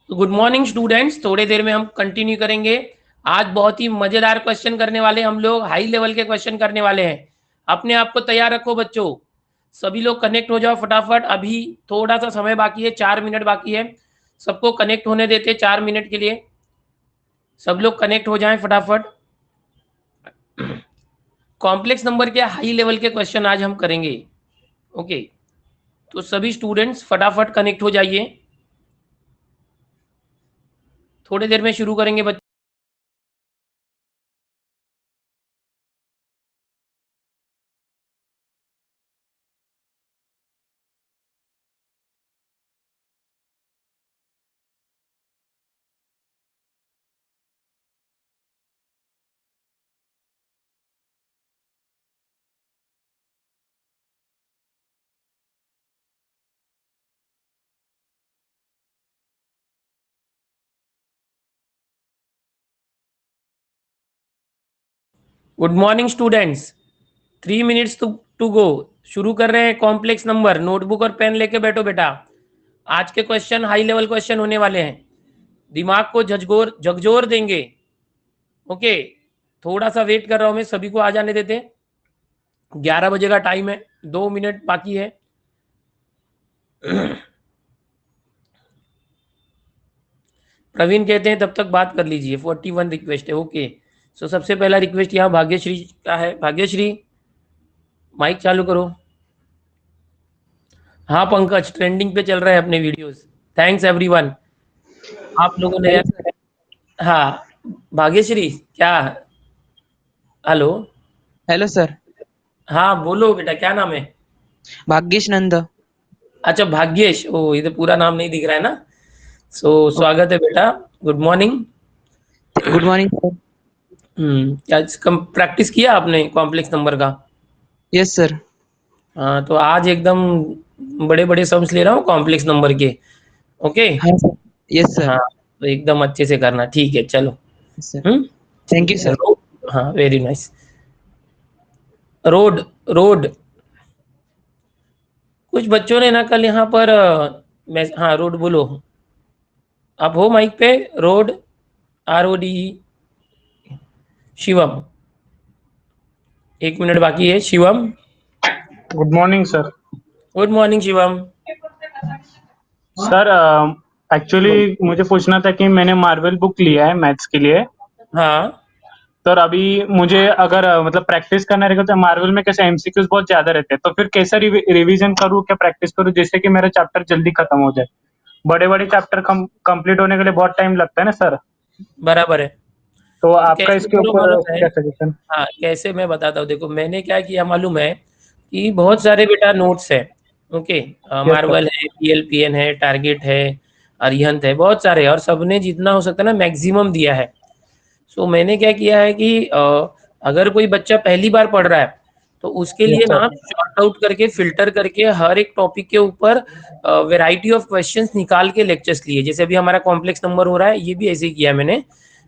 Good morning students, थोड़ी देर में हम कंटिन्यू करेंगे। आज बहुत ही मजेदार क्वेश्चन करने वाले हम लोग, हाई लेवल के क्वेश्चन करने वाले हैं। अपने आप को तैयार रखो बच्चों, सभी लोग कनेक्ट हो जाओ फटाफट। अभी थोड़ा सा समय बाकी है, 4 मिनट बाकी है। सबको कनेक्ट होने देते 4 मिनट के लिए, सब लोग कनेक्ट हो जाएं फटाफट। कॉम्प्लेक्स नंबर के हाई लेवल के क्वेश्चन आज हम करेंगे। ओके, तो सभी स्टूडेंट्स फटाफट कनेक्ट हो जाइए, थोड़ी देर में शुरू करेंगे बच्चों। Good morning students, 3 minutes to go. शुरू कर रहे हैं कॉम्प्लेक्स नंबर। नोटबुक और पेन लेके बैठो बेटा। आज के क्वेश्चन हाई लेवल क्वेश्चन होने वाले हैं, दिमाग को झकझोर देंगे। ओके, थोड़ा सा वेट कर रहा हूं मैं, सभी को आ जाने देते। 11 बजे का टाइम है, 2 मिनट बाकी है। प्रवीण कहते हैं तब तक बात कर लीजिए। 41 रिक्वेस्ट है। ओके, सो सबसे पहला रिक्वेस्ट यहाँ भाग्यश्री का है। भाग्यश्री माइक चालू करो। हाँ पंकज, ट्रेंडिंग पे चल रहा है अपने वीडियोस। थैंक्स एवरीवन, आप लोगों ने। Hello sir. हाँ भाग्यश्री, क्या? हेलो। Hello sir. हाँ बोलो बेटा, क्या नाम है? भाग्येश नंद। अच्छा भाग्येश, ओ ये तो पूरा नाम नहीं दिख रहा है ना। सो स्वागत है बेटा, good morning. Good morning sir. क्या कम प्रैक्टिस किया आपने कॉम्प्लेक्स नंबर का? Yes sir. हाँ तो आज एकदम बड़े बड़े सम्स ले रहा हूँ कॉम्प्लेक्स नंबर के। ओके। हाँ सर। Yes sir. हाँ तो एकदम अच्छे से करना, ठीक है चलो। Yes sir. थैंक ठीक यू है। सर। हाँ वेरी नाइस। Road, road. कुछ बच्चों ने ना कल यहाँ पर हाँ रोड बोलो। आप हो माइक पे? Road, RODE। शिवम, 1 मिनट बाकी है। Shivam, good morning sir. Good morning Shivam. Sir actually मुझे पूछना था कि मैंने मार्वल बुक लिया है मैथ्स के लिए। हाँ सर अभी मुझे अगर मतलब प्रैक्टिस करना रहेगा तो मार्वल में कैसे एमसीक्यूज बहुत ज्यादा रहते हैं, तो फिर कैसा रिवीजन करूँ, क्या प्रैक्टिस करूँ जिससे कि मेरा चैप्टर जल्दी खत्म हो जाए। बड़े बड़े चैप्टर कंप्लीट होने के लिए बहुत टाइम लगता है ना सर। बराबर है। तो तो आपका कैसे इसके करो ऊपर मालूम है? क्या सजेशन? हाँ कैसे, मैं बताता हूँ। देखो मैंने क्या किया मालूम है, कि बहुत सारे बेटा नोट्स है। Okay, yes sir. मार्वल है, PLPN है, टारगेट है, अरिहंत है, बहुत सारे। और सबने जितना हो सकता है ना मैक्सिमम दिया है। सो मैंने क्या किया है कि अगर कोई बच्चा पहली बार पढ़ रहा है तो उसके यस लिए सर। ना शॉर्ट आउट करके फिल्टर करके हर एक टॉपिक के ऊपर वैरायटी ऑफ क्वेश्चंस निकाल के लेक्चर्स लिए। जैसे अभी हमारा कॉम्प्लेक्स नंबर हो रहा है, ये भी ऐसे ही किया है मैंने।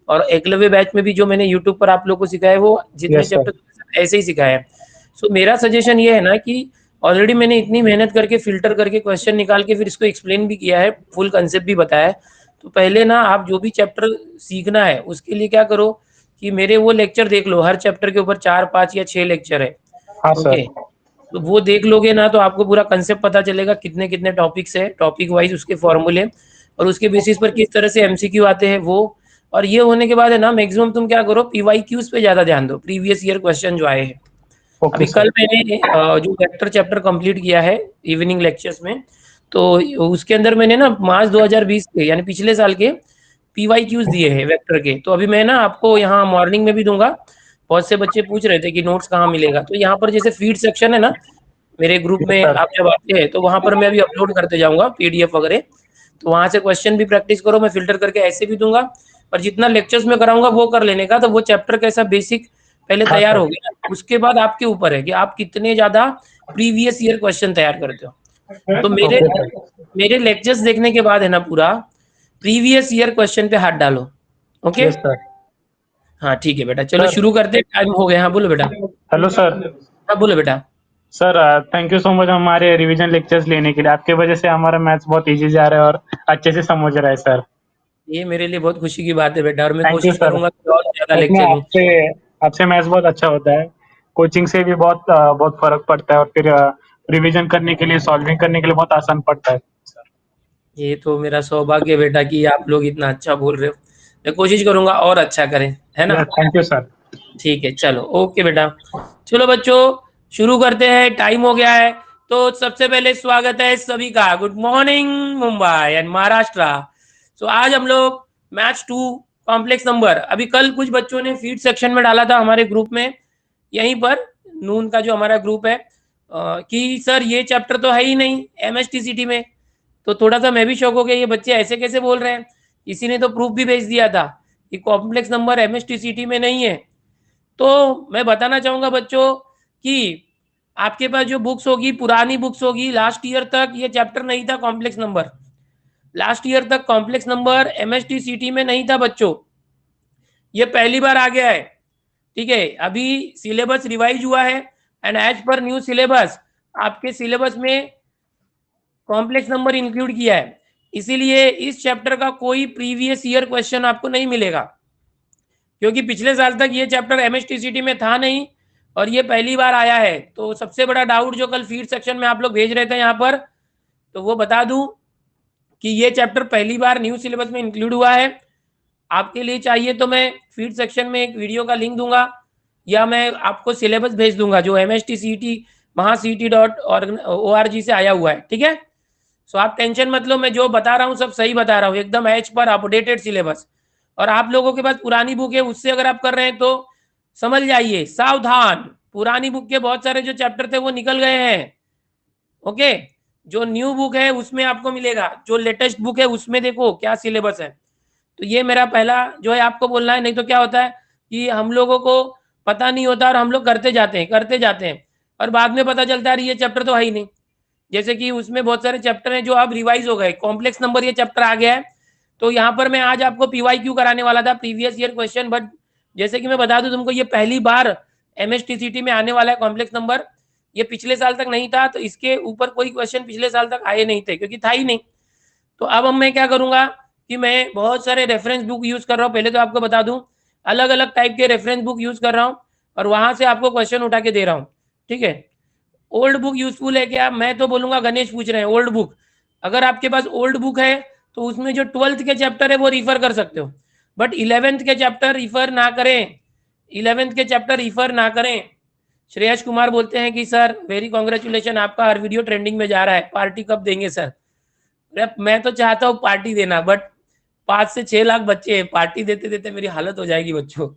और एकलव्य बैच में भी जो मैंने यूट्यूब पर आप लोग को सिखाया है, वो जितने यस सर। चैप्टर ऐसे ही सिखाया है। सो मेरा सजेशन ये है ना कि ऑलरेडी मैंने इतनी मेहनत करके फिल्टर करके क्वेश्चन निकाल के फिर इसको एक्सप्लेन भी किया है, फुल कंसेप्ट भी बताया है। तो पहले ना आप जो भी चैप्टर सीखना है उसके लिए क्या करो कि मेरे वो लेक्चर देख लो। हर चैप्टर के ऊपर 4 5 या 6 लेक्चर है। हाँ ओके, सर। तो वो देख लोगे ना तो आपको पूरा कंसेप्ट पता चलेगा, कितने कितने टॉपिक्स है, टॉपिक वाइज उसके फॉर्मूले, और उसके बेसिस पर किस तरह से MCQ आते हैं वो। और ये होने के बाद है ना मैक्सिमम तुम क्या करो, PYQs पे ज्यादा ध्यान दो, प्रीवियस ईयर क्वेश्चन जो आए हैं। ओके अभी सर। कल मैंने जो वेक्टर चैप्टर कंप्लीट किया है इवनिंग लेक्चर्स में, तो उसके अंदर मैंने ना मार्च 2020 के यानी पिछले साल के PYQs दिए हैं वेक्टर के। तो अभी मैं ना आपको यहाँ मॉर्निंग में भी दूंगा। बहुत से बच्चे पूछ रहे थे कि नोट्स कहाँ मिलेगा, तो यहाँ पर जैसे फीड सेक्शन है ना मेरे ग्रुप यस में, सर। आप जब आते हैं तो वहां पर मैं अभी अपलोड करते जाऊंगा PDF वगैरह। तो वहां से क्वेश्चन भी प्रैक्टिस करो, मैं फिल्टर करके ऐसे भी दूंगा। और जितना लेक्चर्स में कराऊंगा वो कर लेने का, तो वो चैप्टर कैसा बेसिक पहले हाँ तैयार सर। हो गया। उसके बाद आपके ऊपर है कि आप कितने ज्यादा प्रीवियस ईयर क्वेश्चन तैयार करते हो। तो मेरे ओके सर। मेरे लेक्चर्स देखने के बाद है ना पूरा प्रीवियस ईयर क्वेश्चन पे हाथ डालो। Okay, yes sir. हाँ ठीक है बेटा, चलो सर शुरू करते हैं, टाइम हो गया। हाँ बोलो बेटा। Hello sir. हाँ बोलो बेटा। Sir thank you so much हमारे रिवीजन लेक्चर्स लेने के लिए। आपके वजह से हमारा मैथ्स बहुत इजी जा रहा है और अच्छे से समझ रहा है सर। ये मेरे लिए बहुत खुशी की बात है बेटा, और मैं थैंक यू कोशिश सर। करूंगा कि और ज्यादा इसमें लेक्चर लूं। आपसे आपसे मैथ्स बहुत अच्छा होता है। कोचिंग से भी बहुत बहुत फर्क पड़ता है, और फिर रिवीजन करने के लिए, सॉल्विंग करने के लिए बहुत आसान पड़ता है सर। ये तो मेरा सौभाग्य है बेटा कि आप लोग इतना अच्छा बोल रहे हो। मैं कोशिश करूंगा और अच्छा करें, है ना? Thank you sir. ठीक है, चलो ओके बेटा। चलो बच्चों, शुरू करते हैं, टाइम हो गया है। तो सबसे पहले स्वागत है सभी का, good morning Mumbai and Maharashtra. So आज हम लोग मैथ्स 2 कॉम्प्लेक्स नंबर, अभी कल कुछ बच्चों ने फीड सेक्शन में डाला था हमारे ग्रुप में, यहीं पर नून का जो हमारा ग्रुप है, कि सर ये चैप्टर तो है ही नहीं एमएसटीसीटी में। तो थोड़ा सा मैं भी शौक हो गया, ये बच्चे ऐसे कैसे बोल रहे हैं। किसी ने तो प्रूफ भी भेज दिया था कि कॉम्प्लेक्स नंबर एमएसटीसीटी में नहीं है। तो मैं बताना चाहूंगा बच्चों कि आपके पास जो बुक्स होगी, पुरानी बुक्स होगी, लास्ट ईयर तक ये चैप्टर नहीं था कॉम्प्लेक्स नंबर। लास्ट ईयर तक कॉम्प्लेक्स नंबर एमएसटीसीटी में नहीं था बच्चों, ये पहली बार आ गया है। ठीक है, अभी सिलेबस रिवाइज हुआ है and as per new syllabus आपके सिलेबस में कॉम्प्लेक्स नंबर इंक्लूड किया है। इसीलिए इस चैप्टर का कोई प्रीवियस ईयर क्वेश्चन आपको नहीं मिलेगा, क्योंकि पिछले साल तक ये चैप्टर एमएसटीसीटी में था नहीं और ये पहली बार आया है। तो सबसे बड़ा डाउट जो कल फीड सेक्शन में आप लोग भेज रहे थे यहाँ पर, तो वो बता दूं कि ये चैप्टर पहली बार न्यू सिलेबस में इंक्लूड हुआ है। आपके लिए चाहिए तो मैं फीड सेक्शन में एक वीडियो का लिंक दूंगा, या मैं आपको सिलेबस भेज दूंगा जो MSTCET MahaCET.org से आया हुआ है। ठीक है, सो आप टेंशन मत लो, मैं जो बता रहा हूँ सब सही बता रहा हूँ, एकदम एज पर अपडेटेड सिलेबस। और आप लोगों के पास पुरानी बुक है, उससे अगर आप कर रहे हैं तो समझ जाइए, सावधान, पुरानी बुक के बहुत सारे जो चैप्टर थे वो निकल गए हैं। ओके, जो न्यू बुक है उसमें आपको मिलेगा, जो लेटेस्ट बुक है उसमें देखो क्या सिलेबस है। तो ये मेरा पहला जो है आपको बोलना है, नहीं तो क्या होता है कि हम लोगों को पता नहीं होता और हम लोग करते जाते हैं और बाद में पता चलता है ये चैप्टर तो है ही नहीं। जैसे कि उसमें बहुत सारे चैप्टर हैं जो अब रिवाइज हो गए, कॉम्प्लेक्स नंबर ये चैप्टर आ गया है। तो यहाँ पर मैं आज आपको PYQ कराने वाला था, प्रीवियस ईयर क्वेश्चन, बट जैसे कि मैं बता दूं तुमको, ये पहली बार MSTCT में आने वाला है कॉम्प्लेक्स नंबर। ये पिछले साल तक नहीं था, तो इसके ऊपर कोई क्वेश्चन पिछले साल तक आए नहीं थे क्योंकि था ही नहीं। तो अब मैं क्या करूंगा कि मैं बहुत सारे रेफरेंस बुक यूज कर रहा हूँ। पहले तो आपको बता दूं, अलग अलग टाइप के रेफरेंस बुक यूज कर रहा हूँ और वहां से आपको क्वेश्चन उठा के दे रहा हूँ। ठीक है, ओल्ड बुक यूजफुल है क्या? मैं तो बोलूंगा, गणेश पूछ रहे हैं ओल्ड बुक, अगर आपके पास ओल्ड बुक है तो उसमें जो 12th के चैप्टर है वो रिफर कर सकते हो, बट 11th के चैप्टर रिफर ना करें, 11th के चैप्टर रिफर ना करें। श्रेयस कुमार बोलते हैं कि सर वेरी कॉन्ग्रेचुलेशन, आपका हर वीडियो ट्रेंडिंग में जा रहा है, पार्टी कब देंगे सर? मैं तो चाहता हूँ पार्टी देना, बट 5 से 6 लाख बच्चे हैं, पार्टी देते देते मेरी हालत हो जाएगी बच्चों।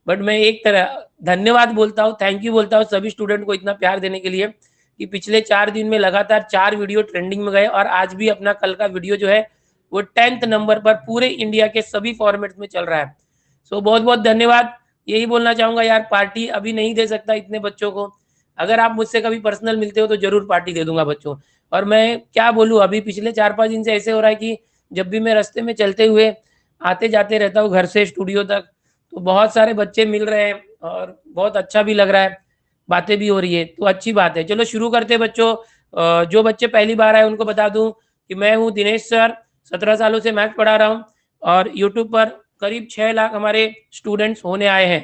बट मैं एक तरह धन्यवाद बोलता हूँ, थैंक यू बोलता हूँ सभी स्टूडेंट को इतना प्यार देने के लिए कि पिछले 4 दिन में लगातार 4 वीडियो ट्रेंडिंग में गए और आज भी अपना कल का वीडियो जो है वो 10th नंबर पर पूरे इंडिया के सभी फॉर्मेट्स में चल रहा है। सो बहुत बहुत धन्यवाद। यही बोलना चाहूंगा यार, पार्टी अभी नहीं दे सकता इतने बच्चों को, अगर आप मुझसे कभी पर्सनल मिलते हो तो जरूर पार्टी दे दूंगा बच्चों। और मैं क्या बोलूँ, अभी पिछले 4-5 दिन से ऐसे हो रहा है कि जब भी मैं रास्ते में चलते हुए आते जाते रहता हूँ घर से स्टूडियो तक, तो बहुत सारे बच्चे मिल रहे हैं और बहुत अच्छा भी लग रहा है, बातें भी हो रही है, तो अच्छी बात है। चलो शुरू करते हैं बच्चों। जो बच्चे पहली बार आए उनको बता दूं कि मैं हूं दिनेश सर, 17 सालों से मैथ पढ़ा रहा हूं और यूट्यूब पर करीब 6 लाख हमारे स्टूडेंट्स होने आए हैं।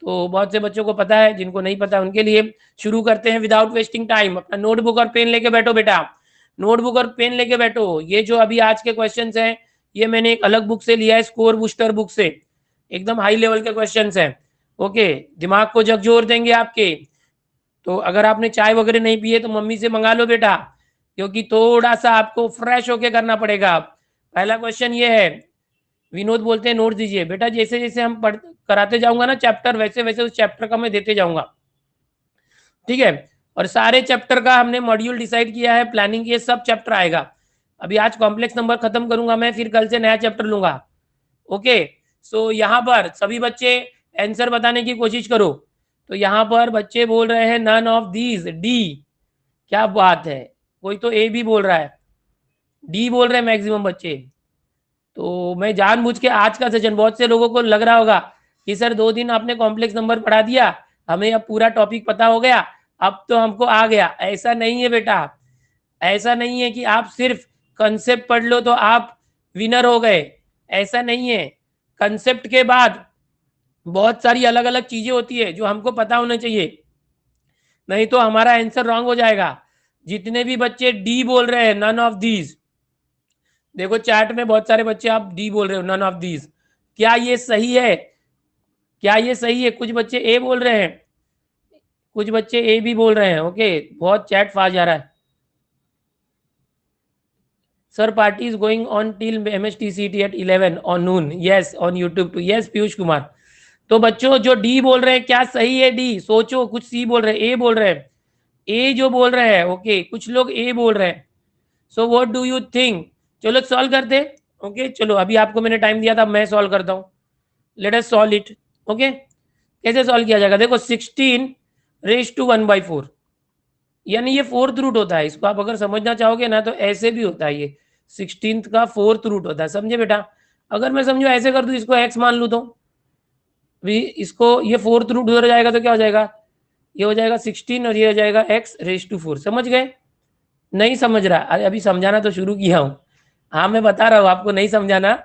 तो बहुत से बच्चों को पता है, जिनको नहीं पता उनके लिए शुरू करते हैं विदाउट वेस्टिंग टाइम। अपना नोटबुक और पेन लेके बैठो बेटा, नोटबुक और पेन लेके बैठो। ये जो अभी आज के क्वेश्चंस हैं ये मैंने एक अलग बुक से लिया है, स्कोर बूस्टर बुक से, एकदम हाई लेवल के क्वेश्चंस हैं। ओके, दिमाग को झकझोर देंगे आपके। तो अगर आपने चाय वगैरह नहीं पी है तो मम्मी से मंगा लो बेटा, क्योंकि थोड़ा सा आपको फ्रेश होके करना पड़ेगा। पहला क्वेश्चन ये है, विनोद बोलते हैं नोट दीजिए बेटा, जैसे जैसे हम पढ़ कराते जाऊंगा ना चैप्टर, वैसे वैसे उस चैप्टर का मैं देते जाऊंगा। ठीक है, और सारे चैप्टर का हमने मॉड्यूल डिसाइड किया है, प्लानिंग की, सब चैप्टर आएगा। अभी आज कॉम्प्लेक्स नंबर खत्म करूंगा मैं, फिर कल से नया चैप्टर लूंगा। ओके, सो यहाँ पर सभी बच्चे आंसर बताने की कोशिश करो। तो यहाँ पर बच्चे बोल रहे हैं नन ऑफ दीज, डी, क्या बात है, कोई तो ए भी बोल रहा है, डी बोल रहे हैं मैक्सिमम बच्चे। तो मैं जानबूझ के आज का सेशन, बहुत से लोगों को लग रहा होगा कि सर 2 दिन आपने कॉम्प्लेक्स नंबर पढ़ा दिया, हमें अब पूरा टॉपिक पता हो गया, अब तो हमको आ गया। ऐसा नहीं है बेटा, ऐसा नहीं है कि आप सिर्फ कंसेप्ट पढ़ लो तो आप विनर हो गए। ऐसा नहीं है। कंसेप्ट के बाद बहुत सारी अलग अलग चीजें होती है जो हमको पता होना चाहिए, नहीं तो हमारा आंसर रॉन्ग हो जाएगा। जितने भी बच्चे डी बोल रहे हैं, नन ऑफ दीज, देखो चैट में बहुत सारे बच्चे आप डी बोल रहे हो, नन ऑफ दीज, क्या ये सही है? क्या ये सही है? कुछ बच्चे ए बोल रहे हैं, कुछ बच्चे ए भी बोल रहे हैं। ओके, बहुत चैट फास्ट जा रहा है। Sir party is going on till MSTCT at 11 on noon, yes on YouTube too, yes Piyush Kumar. तो बच्चों जो डी बोल रहे हैं क्या सही है? डी सोचो, कुछ सी बोल रहे हैं, ए बोल रहे हैं, ए जो बोल रहे हैं, ओके कुछ लोग ए बोल रहे हैं। So what do you think? चलो सॉल्व करते। ओके चलो, अभी आपको मैंने टाइम दिया था, मैं सॉल्व करता हूँ। Late us solve it. Okay, कैसे सॉल्व किया जाएगा? देखो 16 रेज टू 1/4, यानी ये फोर्थ रूट होता है। इसको आप अगर समझना चाहोगे ना तो ऐसे भी होता है, ये 16th का फोर्थ रूट होता है, समझे बेटा? अगर मैं समझो ऐसे कर दूं, इसको x मान लूं तो भी इसको ये फोर्थ रूट उधर जाएगा तो क्या हो जाएगा? ये हो जाएगा 16 और ये हो जाएगा x⁴। समझ गए? नहीं समझ रहा? अरे अभी समझाना तो शुरू किया हूँ। हाँ मैं बता रहा हूँ आपको, नहीं समझाना।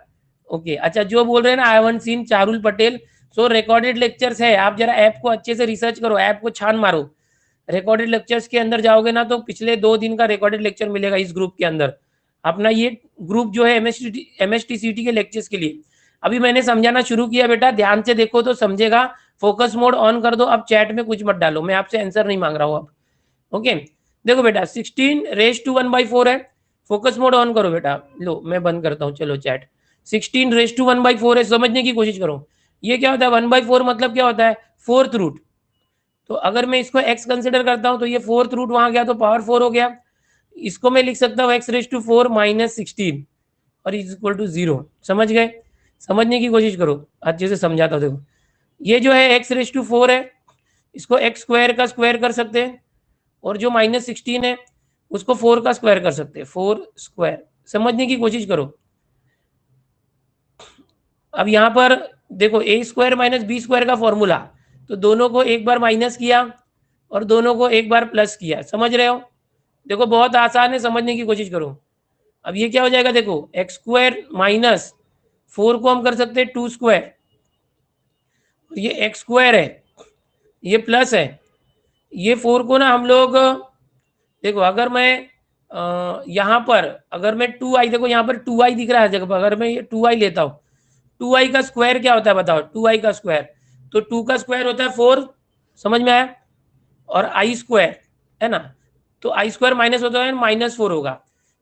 ओके अच्छा, जो बोल रहे हैं ना I haven't seen Charul Patel, so recorded lectures है, आप जरा ऐप को अच्छे से रिसर्च करो, ऐप को छान मारो। रिकॉर्डेड लेक्चर्स के अंदर जाओगे ना तो पिछले 2 दिन का रिकॉर्डेड लेक्चर मिलेगा इस ग्रुप के अंदर। अपना ये ग्रुप जो है MSTCT के लेक्चर्स के लिए। अभी मैंने समझाना शुरू किया बेटा, ध्यान से देखो तो समझेगा। फोकस मोड ऑन कर दो, अब चैट में कुछ मत डालो, मैं आपसे आंसर नहीं मांग रहा हूँ अब। ओके देखो बेटा 16 रेज टू 1/4 है, फोकस मोड ऑन करो बेटा। लो मैं बंद करता हूँ, चलो चैट। 16 रेज टू 1/4 है, समझने की कोशिश करो। ये क्या होता है 1/4 मतलब क्या होता है? Fourth root. तो अगर मैं इसको x कंसिडर करता हूं तो ये फोर्थ रूट वहां गया तो पावर 4 हो गया। इसको मैं लिख सकता हूँ x⁴ माइनस 16 और इज इक्वल टू 0। समझ गए? समझने की कोशिश करो, अच्छे से समझाता हूँ। देखो ये जो है x⁴ है, इसको x² का स्क्वायर कर सकते हैं, और जो -16 है उसको 4 का स्क्वायर कर सकते हैं, 4²। समझने की कोशिश करो। अब यहाँ पर देखो a² माइनस b² का फॉर्मूला, तो दोनों को एक बार माइनस किया और दोनों को एक बार प्लस किया। समझ रहे हो? देखो बहुत आसान है, समझने की कोशिश करो। अब ये क्या हो जाएगा? देखो x² माइनस 4 को हम कर सकते हैं 2², ये x² है, ये प्लस है, ये 4 को ना हम लोग देखो, अगर मैं यहाँ पर अगर मैं 2i, देखो यहाँ पर 2i दिख रहा है जगह पर, अगर मैं ये 2i लेता हूँ, 2i का स्क्वायर क्या होता है बताओ? 2i का स्क्वायर, तो 2 का स्क्वायर होता है 4, समझ में आया? और i² है ना, तो i² माइनस होता है -4 होगा।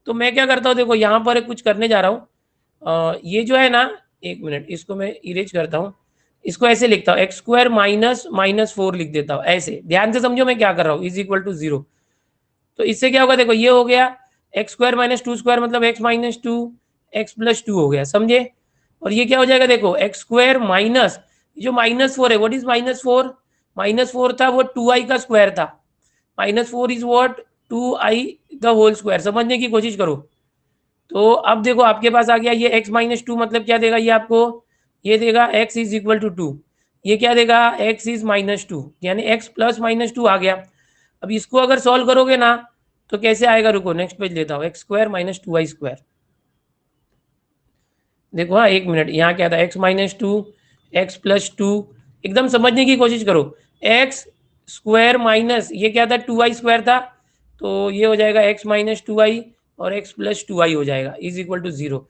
तो मैं क्या करता हूँ, देखो यहाँ पर कुछ करने जा रहा हूँ, ये जो है ना, एक मिनट इसको मैं इरेज करता हूँ, इसको ऐसे लिखता हूँ x² माइनस -4 लिख देता हूँ ऐसे। ध्यान से समझो मैं क्या कर रहा हूँ, इज इक्वल टू 0। तो इससे क्या होगा? देखो ये हो गया x² माइनस 2² मतलब x-2 x+2 हो गया, समझे? और ये क्या हो जाएगा? देखो x² माइनस जो -4 है, व्हाट इज -4? -4 था वो 2i का स्क्वायर था, -4 is what 2i the whole square. समझने की कोशिश करो। तो अब देखो आपके पास आ गया ये x-2 मतलब क्या देगा ये आपको? ये देगा x इज इक्वल टू 2। ये क्या देगा? x इज -2, यानी x प्लस -2 आ गया। अब इसको अगर सॉल्व करोगे ना तो कैसे आएगा? रुको नेक्स्ट पेज लेता हूँ, x² माइनस 2i²। देखो हाँ एक मिनट, यहाँ क्या था? x-2 x+2, एकदम समझने की कोशिश करो। x² माइनस ये क्या था? 2i² था, तो ये हो जाएगा x-2i और x+2i हो जाएगा इज इक्वल टू 0।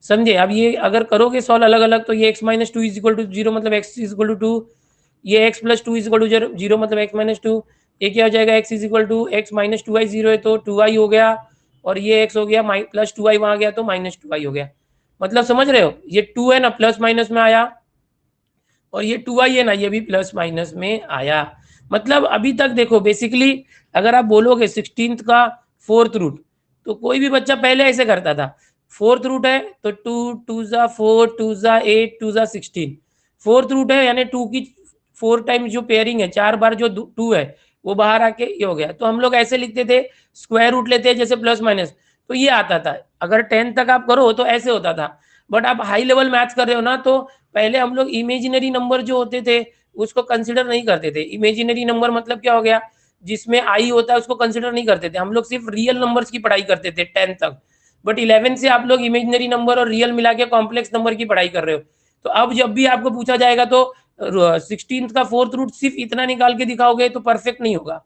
समझे? अब ये अगर करोगे सॉल्व अलग अलग तो ये x-2 इज इक्वल टू 0 मतलब x इज इक्वल टू 2, ये x+2 इज इक्वल टू 0 मतलब x-2, ये क्या हो जाएगा? x is equal to x-2i 0 है तो 2i हो गया, और ये x हो गया प्लस 2i वहां गया तो -2i हो गया। मतलब समझ रहे हो? ये 2 है ना प्लस माइनस में आया, और ये 2i है ना ये भी प्लस माइनस में आया। मतलब अभी तक देखो बेसिकली अगर आप बोलोगे 16th का फोर्थ रूट, तो कोई भी बच्चा पहले ऐसे करता था। फोर्थ रूट है तो 2 4 2 8 2 16, फोर्थ रूट है यानी 2 की 4 टाइम्स जो पेयरिंग है, 4 बार जो 2 है वो बाहर आके ये हो गया। तो हम लोग ऐसे लिखते थे, स्क्वायर रूट लेते हैं जैसे प्लस माइनस, तो ये आता था। अगर 10 तक आप करो तो ऐसे होता था, बट आप हाई लेवल मैथ्स कर रहे हो ना, तो पहले हम लोग इमेजिनरी नंबर जो होते थे उसको कंसिडर नहीं करते थे। इमेजिनरी नंबर मतलब क्या हो गया? जिसमें आई होता है उसको कंसिडर नहीं करते थे हम लोग, सिर्फ रियल नंबर्स की पढ़ाई करते थे 10 तक। बट 11 से आप लोग इमेजिनरी नंबर और रियल मिला के कॉम्प्लेक्स नंबर की पढ़ाई कर रहे हो। तो अब जब भी आपको पूछा जाएगा तो 16 का फोर्थ रूट सिर्फ इतना निकाल के दिखाओगे तो परफेक्ट नहीं होगा।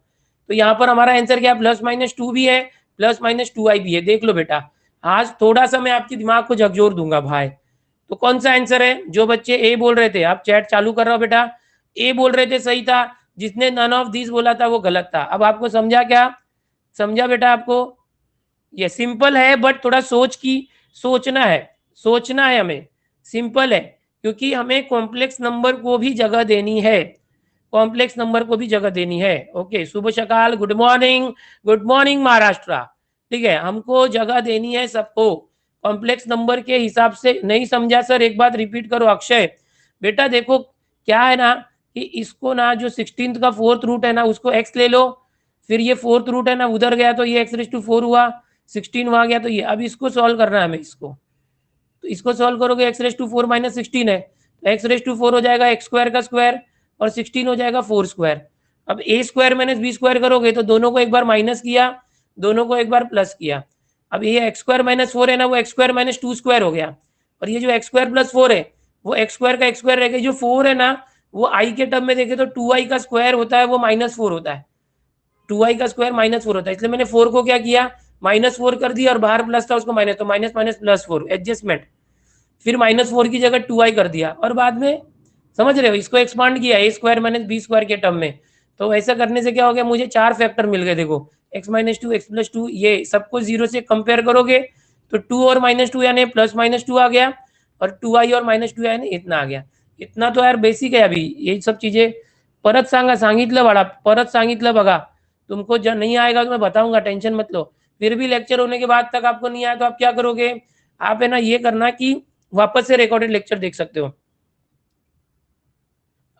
तो यहाँ पर हमारा आंसर क्या, +-2 भी है, +-2i भी है। देख लो बेटा, आज थोड़ा सा मैं आपके दिमाग को झकझोर दूंगा भाई। तो कौन सा आंसर है? जो बच्चे ए बोल रहे थे, आप चैट चालू कर रहा हो बेटा, ए बोल रहे थे सही था, जिसने नन ऑफ दिस बोला था वो गलत था। अब आपको समझा क्या? समझा बेटा आपको? ये सिंपल है बट थोड़ा सोचना है हमें। सिंपल है क्योंकि हमें कॉम्प्लेक्स नंबर को भी जगह देनी है, कॉम्प्लेक्स नंबर को भी जगह देनी है। ओके, शुभ सकाल, गुड मॉर्निंग महाराष्ट्र। ठीक है, हमको जगह देनी है सबको, कॉम्प्लेक्स नंबर के हिसाब से। नहीं समझा सर, एक बात रिपीट करो। अक्षय बेटा देखो क्या है ना कि इसको ना जो 16 का फोर्थ रूट है ना उसको x ले लो, फिर ये फोर्थ रूट है ना उधर गया तो ये x⁴ हुआ, 16 वहां गया तो ये। अब इसको सॉल्व करना है हमें, इसको तो इसको सॉल्व करोगे x⁴ - 16 है तो x⁴ हो जाएगा x² का स्क्वायर और 16 हो जाएगा 4 स्क्वायर। अब a² - b² करोगे तो दोनों को एक बार माइनस किया, दोनों को एक बार प्लस किया। अब ये x² - 4 है ना वो x² - 2 स्क्वायर हो गया, और ये जो x² + 4 है वो x² का x² रह गया। जो 4 है ना वो i के टर्म में देखे तो 2i का स्क्वायर होता है, वो -4 होता है, 2i का स्क्वायर -4 होता है। इसलिए मैंने 4 को क्या किया, -4 कर दिया, और बाहर प्लस था उसको माइनस, तो माइनस माइनस +4 एडजस्टमेंट। फिर -4 की जगह 2i कर दिया, और बाद में समझ रहे हो इसको एक्सपांड किया a² - b² के टर्म में। तो ऐसा करने से क्या हो गया, मुझे 4 फैक्टर मिल गए। देखो x - 2 x + 2, ये सबको 0 से कंपेयर करोगे तो 2 और -2 यानी +-2 आ गया, और 2i और -2 यानी इतना आ गया। इतना तो यार बेसिक है। अभी ये सब चीजें परत सांगितलं बाळा, परत सांगितलं बघा। तुमको जब नहीं आएगा तो मैं बताऊंगा, टेंशन मत लो। फिर भी लेक्चर होने के बाद तक आपको नहीं आया तो आप क्या करोगे, आप है ना ये करना कि वापस से रिकॉर्डेड लेक्चर देख सकते हो।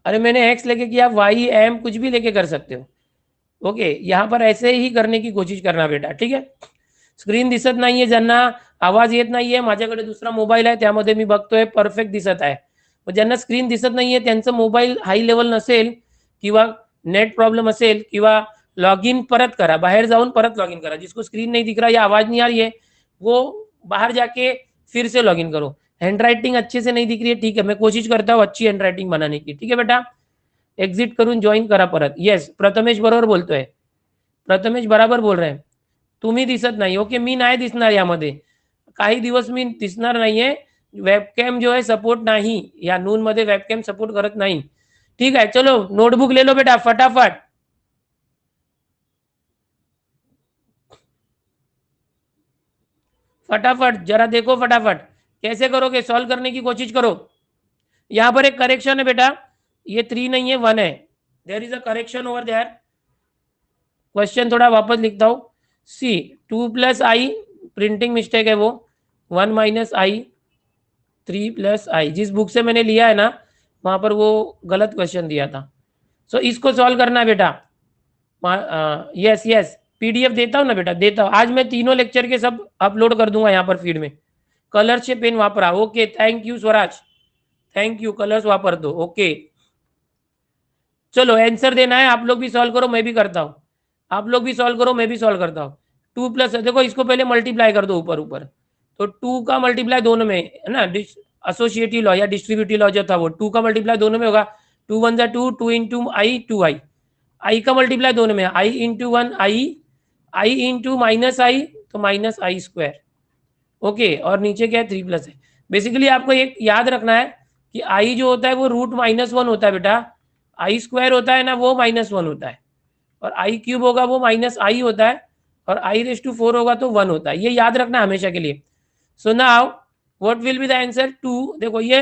अरे मैंने एक्स लेके किया, वाई एम कुछ भी लेके कर सकते हो। ओके, यहाँ पर ऐसे ही करने की कोशिश करना बेटा, ठीक आहे। स्क्रीन दिसत नाहीये, ज्यांना आवाज येत नाहीये, माझ्याकडे दुसरा मोबाईल आहे त्यामध्ये मी बघतोय परफेक्ट दिसत आहे। ज्यांना स्क्रीन दिसत नाहीये त्यांचं मोबाईल हाई लेवल नसेल किंवा नेट प्रॉब्लम असेल किंवा लॉग इन परत करा, बाहर जाऊन परत लॉग इन करा। जिसको स्क्रीन नहीं दिख रहा या आवाज नहीं आ रही है वो बाहर जाके फिर से लॉग इन करो। हैंडराइटिंग अच्छे से नहीं दिख रही है, ठीक है, मैं कोशिश करता हूँ अच्छी हैंडराइटिंग बनाने की, ठीक है बेटा। एक्झिट करून जॉईन करा परत। येस, प्रथमेश बरोबर बोलतोय, प्रथमेश बराबर बोल रहे हैं। तुम्ही दिसत नाही, ओके, मी नाही दिसणार यामध्ये, काही दिवस मी दिसणार नाहीये। वेबकॅम जो है सपोर्ट नहीं, या नून मध्ये वेबकॅम सपोर्ट करत नहीं, ठीक है। चलो नोटबुक ले लो बेटा फटाफट, फटाफट जरा देखो, फटाफट कैसे करोगे, सॉल्व करने की कोशिश करो। यहाँ पर एक करेक्शन है बेटा, ये 3 नहीं है 1 है, there is a correction over there. Question थोड़ा वापस लिखता हूँ। सी 2 + i, प्रिंटिंग मिस्टेक है वो, 1 - i, 3 + i। जिस बुक से मैंने लिया है ना वहां पर वो गलत क्वेश्चन दिया था। सो इसको सॉल्व करना है बेटा। यस यस, पीडीएफ देता हूँ ना बेटा, देता हूँ। आज मैं तीनों लेक्चर के सब अपलोड कर दूंगा यहाँ पर फीड में। कलर से पेन वापरा, okay, thank you Swaraj, thank you, colours वापर दो, ओके। चलो आंसर देना है, आप लोग भी सॉल्व करो, मैं भी करता हूँ, आप लोग भी सॉल्व करो, मैं भी सॉल्व करता हूँ। 2 + देखो इसको पहले मल्टीप्लाई कर दो ऊपर ऊपर, तो 2 का मल्टीप्लाई दोनों में है ना, एसोसिएटिव लॉ या डिस्ट्रीब्यूटिव लॉ जो था वो 2 का मल्टीप्लाई दोनों में होगा। 2 × 1 = 2, 2 × i 2i, i का मल्टीप्लाई दोनों में, i × 1 i, i × -i तो -i², ओके। और नीचे क्या है 3 + है। बेसिकली आपको एक याद रखना है कि i जो होता है वो √-1 होता है बेटा, i² होता है ना वो -1 होता है, और i³ होगा वो -i होता है, और i⁴ होगा तो 1 होता है। ये याद रखना हमेशा के लिए। So now what will be the answer, 2। देखो ये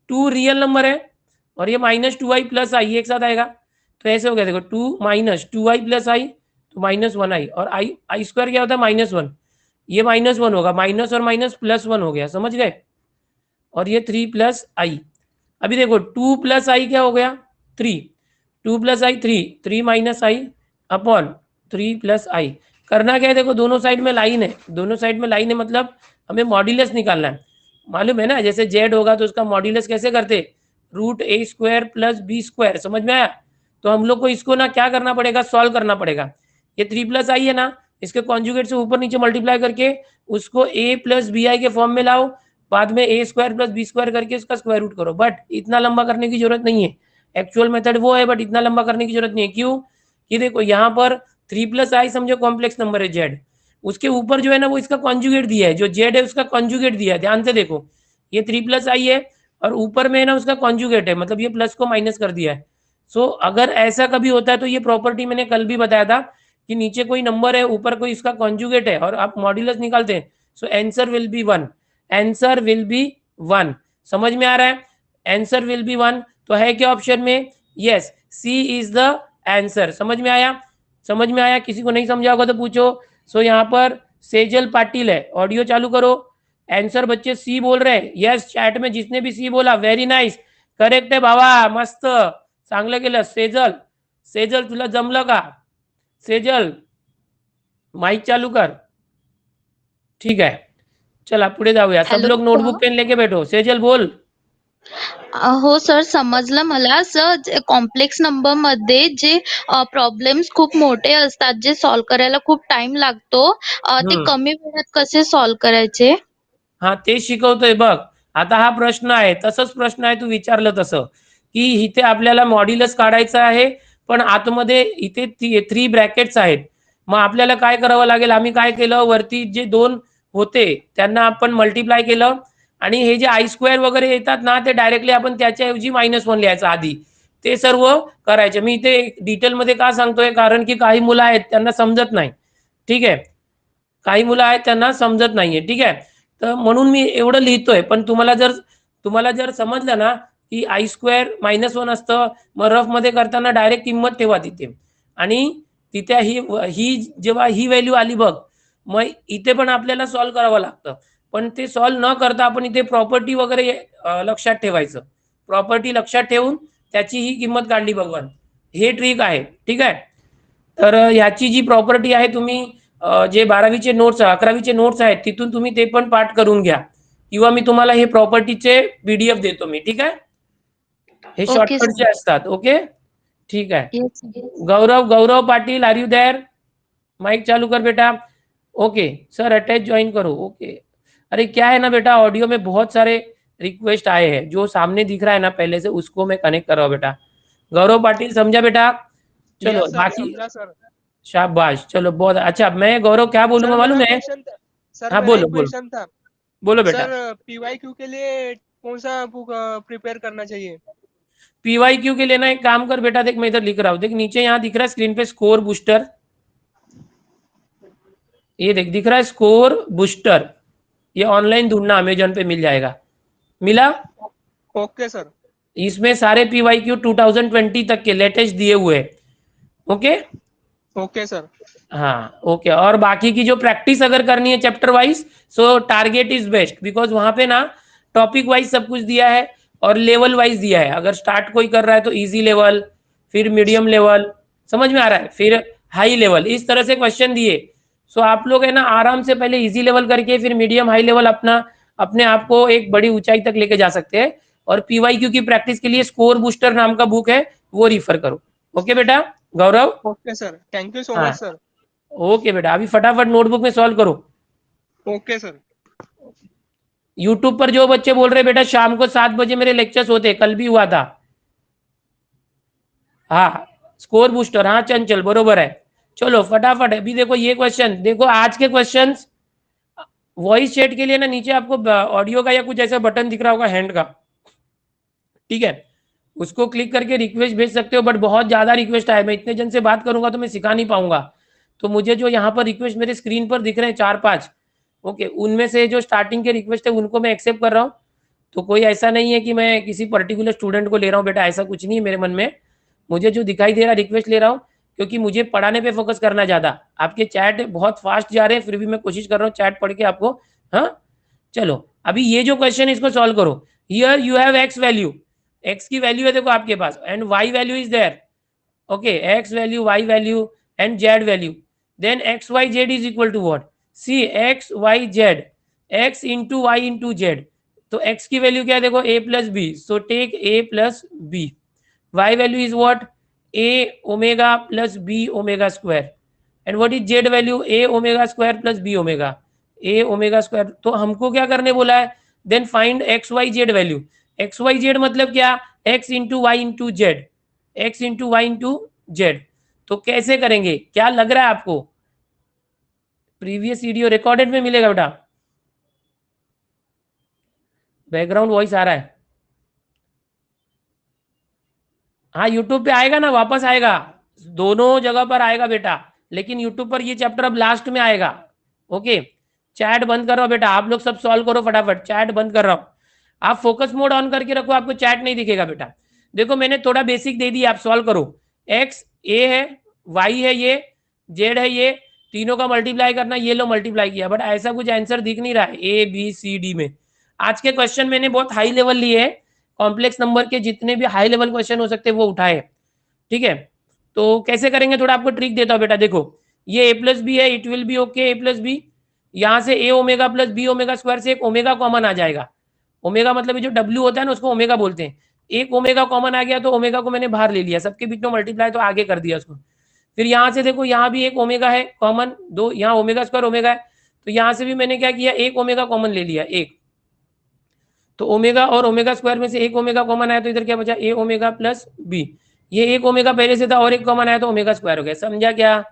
2 रियल नंबर है और ये -2i + i एक साथ आएगा, तो ऐसे हो गया। देखो 2 - 2i + i तो -1i, और i² क्या होता है -1, ये -1 होगा, माइनस और माइनस +1 हो गया, समझ गए। और ये 3 + i। अभी देखो 2 + i क्या हो गया 3, 2 + i 3, 3 - i अपॉन 3 + i। करना क्या है, देखो दोनों साइड में लाइन है, दोनों साइड में लाइन है, मतलब हमें मॉड्यूलस निकालना है। मालूम है ना, जैसे z होगा तो उसका मॉड्यूलस कैसे करते, √a² + b², समझ में आया। तो हम लोग को इसको ना क्या करना पड़ेगा, सॉल्व करना पड़ेगा। ये 3 + i है ना, इसके कॉन्जुगेट से ऊपर नीचे मल्टीप्लाई करके उसको a प्लस बी आई के फॉर्म में लाओ, बाद में a square plus B square करके उसका स्क्वायर रूट करो। बट इतना लंबा करने की जरूरत नहीं है, एक्चुअल मेथड वो है, बट इतना लंबा करने की जरूरत नहीं है। क्यों? कि देखो यहाँ पर 3 प्लस आई समझो कॉम्प्लेक्स नंबर है z, उसके ऊपर जो है ना वो इसका कॉन्जुगेट दिया है, जो z है उसका कॉन्जुगेट दिया है। ध्यान से देखो, ये 3 प्लस आई है और ऊपर में ना उसका कॉन्जुगेट है, मतलब ये प्लस को माइनस कर दिया है। सो अगर ऐसा कभी होता है तो ये प्रॉपर्टी मैंने कल भी बताया था कि नीचे कोई नंबर है ऊपर कोई इसका कॉन्जुगेट है और आप मॉड्यूलस निकालते हैं, so answer will be 1, answer will be 1। समझ में आ रहा है? आंसर विल बी 1 तो है क्या ऑप्शन में? Yes, C is the answer. समझ में आया? समझ में आया? किसी को नहीं समझा होगा तो पूछो। सो यहाँ पर सेजल पाटिल है, ऑडियो चालू करो। आंसर बच्चे सी बोल रहे हैं। यस, चैट में जिसने भी सी बोला वेरी नाइस, करेक्ट आहे बाबा, मस्त, चांगलं केलं सेजल। सेजल तुला जमलं का? सेजल माइक चालू कर। ठीक आहे, चला पुढे जाऊया। सब हॅलो लोग नोटबुक पेन लेके बैठो। सेजल बोल। हो सर, समजलं मला सर। कॉम्प्लेक्स नंबर मध्ये जे प्रॉब्लेम्स खूप मोठे असतात, जे सॉल्व्ह करायला खूप टाइम लागतो, ते कमी वेळात कसे सॉल्व्ह करायचे? हा, ते शिकवतोय बघ। आता हा प्रश्न आहे, तसंच प्रश्न आहे, तू विचारलं तसं, की इथे आपल्याला मॉड्युलस काढायचं आहे, पण आतमध्ये इथे 3 ब्रॅकेट्स आहेत। मग आपल्याला काय करावं लागेल? आम्ही काय केलं, वरती जे 2 होते त्यांना आपण मल्टिप्लाय केलं आणि हे जे आय स्क्वेअर वगैरे येतात ना ते डायरेक्टली आपण त्याच्याऐवजी -1 लिहायचं आधी, ते सर्व करायचे। मी इथे डिटेलमध्ये का सांगतोय, कारण की काही मुलं आहेत त्यांना समजत नाही, ठीक आहे, काही मुलं आहेत त्यांना समजत नाहीये, ठीक आहे, तर म्हणून मी एवढं लिहितोय। पण तुम्हाला जर समजलं ना की आय स्क्वेअर -1 असतं, मग रफ मध्ये करताना डायरेक्ट किंमत ठेवा तिथे, आणि तिथे ही जेव्हा ही व्हॅल्यू आली बघ, मग इथे पण आपल्याला सॉल्व्ह करावं लागतं। पण ते सॉल्व्ह न करता आपण इथे प्रॉपर्टी वगैरे लक्षात ठेवायचं, प्रॉपर्टी लक्षात ठेवून त्याची ही किंमत काढली भगवान, हे ट्रिक आहे, ठीक आहे। तर ह्याची जी प्रॉपर्टी आहे तुम्ही जे 12वीचे नोट्स 11वीचे नोट्स आहेत तिथून तुम्ही ते पण पाठ करून घ्या, किंवा मी तुम्हाला हे प्रॉपर्टीचे पीडीएफ देतो मी, ठीक आहे। हे ओके शॉर्टकट जे सर. असतात, ओके, ठीक है। Yes. Gaurav Patil, are you there? Mike चालू कर बेटा। ओके सर, अटैच ज्वाइन करो। ओके, अरे क्या है ना बेटा, ऑडियो में बहुत सारे रिक्वेस्ट आए हैं, जो सामने दिख रहा है ना पहले से उसको मैं कनेक्ट कर रहा हूँ बेटा। गौरव पाटिल समझा बेटा? चलो यस सर, बाकी समझा सर। शाबाश, चलो बहुत अच्छा। मैं गौरव क्या बोलूंगा सर मालूम मेरा है? क्वेश्चन था, सर हाँ मेरा बोलो एक बोलो क्वेश्चन था। बोलो बेटा। सर पीवाईक्यू के लिए कौन सा बुक प्रिपेयर करना चाहिए? पीवाईक्यू के लिए ना एक काम कर बेटा, देख मैं इधर लिख रहा हूँ, देख नीचे यहाँ दिख रहा है स्क्रीन पे स्कोर बूस्टर, ये देख दिख रहा है स्कोर बूस्टर, ये ऑनलाइन ढूंढना, अमेजोन पे मिल जाएगा। मिला? Okay sir. इसमें सारे पीवाईक्यू 2020 तक के लेटेस्ट दिए हुए हैं, ओके। Okay sir. हाँ ओके, और बाकी की जो प्रैक्टिस अगर करनी है chapter wise, so target is best, because वहां पे ना टॉपिक वाइज सब कुछ दिया है और लेवल वाइज दिया है। अगर स्टार्ट कोई कर रहा है तो इजी लेवल, फिर मीडियम लेवल, समझ में आ रहा है, फिर हाई लेवल, इस तरह से क्वेश्चन दिए। सो आप लोग है ना आराम से पहले इजी लेवल करके फिर मीडियम हाई लेवल अपने आप को एक बड़ी ऊंचाई तक लेके जा सकते हैं। और पीवाईक्यू की प्रैक्टिस के लिए स्कोर बूस्टर नाम का बुक है, वो रिफर करो, ओके बेटा। Gaurav, okay sir, thank you so हाँ मच सर। ओके बेटा, अभी फटाफट नोटबुक में सॉल्व करो। Okay sir. यूट्यूब पर जो बच्चे बोल रहे बेटा शाम को 7 बजे मेरे लेक्चर्स होते हैं, कल भी हुआ था। हाँ स्कोर बूस्टर, हाँ चंचल बरोबर है। चलो फटाफट, अभी देखो ये क्वेश्चन, देखो आज के क्वेश्चंस वॉइस चैट के लिए ना नीचे आपको ऑडियो का या कुछ ऐसा बटन दिख रहा होगा हैंड का, ठीक है, उसको क्लिक करके रिक्वेस्ट भेज सकते हो। बट बहुत ज्यादा रिक्वेस्ट आए, मैं इतने जन से बात करूंगा तो मैं सिखा नहीं पाऊंगा, तो मुझे जो यहाँ पर रिक्वेस्ट मेरे स्क्रीन पर दिख रहे हैं 4-5, ओके, उनमें से जो स्टार्टिंग के रिक्वेस्ट है उनको मैं एक्सेप्ट कर रहा हूँ। तो कोई ऐसा नहीं है कि मैं किसी पर्टिकुलर स्टूडेंट को ले रहा हूँ बेटा, ऐसा कुछ नहीं है मेरे मन में। मुझे जो दिखाई दे रहा रिक्वेस्ट ले रहा हूँ, क्योंकि मुझे पढ़ाने पे फोकस करना ज़्यादा। आपके चैट बहुत फास्ट जा रहे हैं, फिर भी मैं कोशिश कर रहा हूँ चैट पढ़ के आपको, हाँ चलो अभी ये जो क्वेश्चन है इसको सॉल्व करो। Here you have x value, x की वैल्यू है देखो आपके पास, and y value is there, okay, x value, y value and z value. Then x y z is equal to what? See x y z, x into y into z. तो x की value क्या है देखो, a plus b, so take a plus b. y value is what? a omega plus b omega square. And what is z value, A omega square plus B omega, A omega square. तो हमको क्या करने बोला है, then find x y z value. X y z मतलब क्या, x into y into z, x into y into z. तो कैसे करेंगे, क्या लग रहा है आपको, प्रीवियस वीडियो रिकॉर्डेड में मिलेगा बेटा, बैकग्राउंड वॉइस आ रहा है, हाँ यूट्यूब पे आएगा ना, वापस आएगा, दोनों जगह पर आएगा बेटा, लेकिन यूट्यूब पर ये चैप्टर अब लास्ट में आएगा। ओके, चैट बंद कर रहा हूँ बेटा, आप लोग सब सॉल्व करो फटाफट, चैट बंद कर रहा हूँ, आप फोकस मोड ऑन करके रखो, आपको चैट नहीं दिखेगा बेटा। देखो मैंने थोड़ा बेसिक दे दिया, आप सॉल्व करो। एक्स ए है, वाई है ये, जेड है ये, तीनों का मल्टीप्लाई करना, ये लो मल्टीप्लाई किया, बट ऐसा कुछ आंसर दिख नहीं रहा है ए बी सी डी में। आज के क्वेश्चन मैंने बहुत हाई लेवल लिए हैं, कॉम्प्लेक्स नंबर के जितने भी हाई लेवल क्वेश्चन हो सकते हैं वो उठाए, ठीक है। तो कैसे करेंगे, थोड़ा आपको ट्रिक देता हूँ बेटा। देखो ये ए प्लस बी है, it will be okay a plus b, यहाँ से a omega plus B omega square से एक ओमेगा कॉमन आ जाएगा। ओमेगा मतलब ये जो डब्ल्यू होता है ना, उसको ओमेगा बोलते हैं। एक ओमेगा कॉमन आ गया तो ओमेगा को मैंने बाहर ले लिया, सबके बीच में मल्टीप्लाई तो आगे कर दिया उसको। फिर यहाँ से देखो यहाँ भी एक ओमेगा है कॉमन, दो यहाँ ओमेगा स्क्वायर ओमेगा है, तो यहाँ से भी मैंने क्या किया, एक ओमेगा कॉमन ले लिया, एक, तो ओमेगा और ओमेगा स्क्वायर में से एक ओमेगा कॉमन आया, तो इधर क्या बचा, ए ओमेगा प्लस बी। ये एक ओमेगा पहले से था और एक कॉमन आया तो ओमेगा स्क्वायर हो गया। समझा क्या,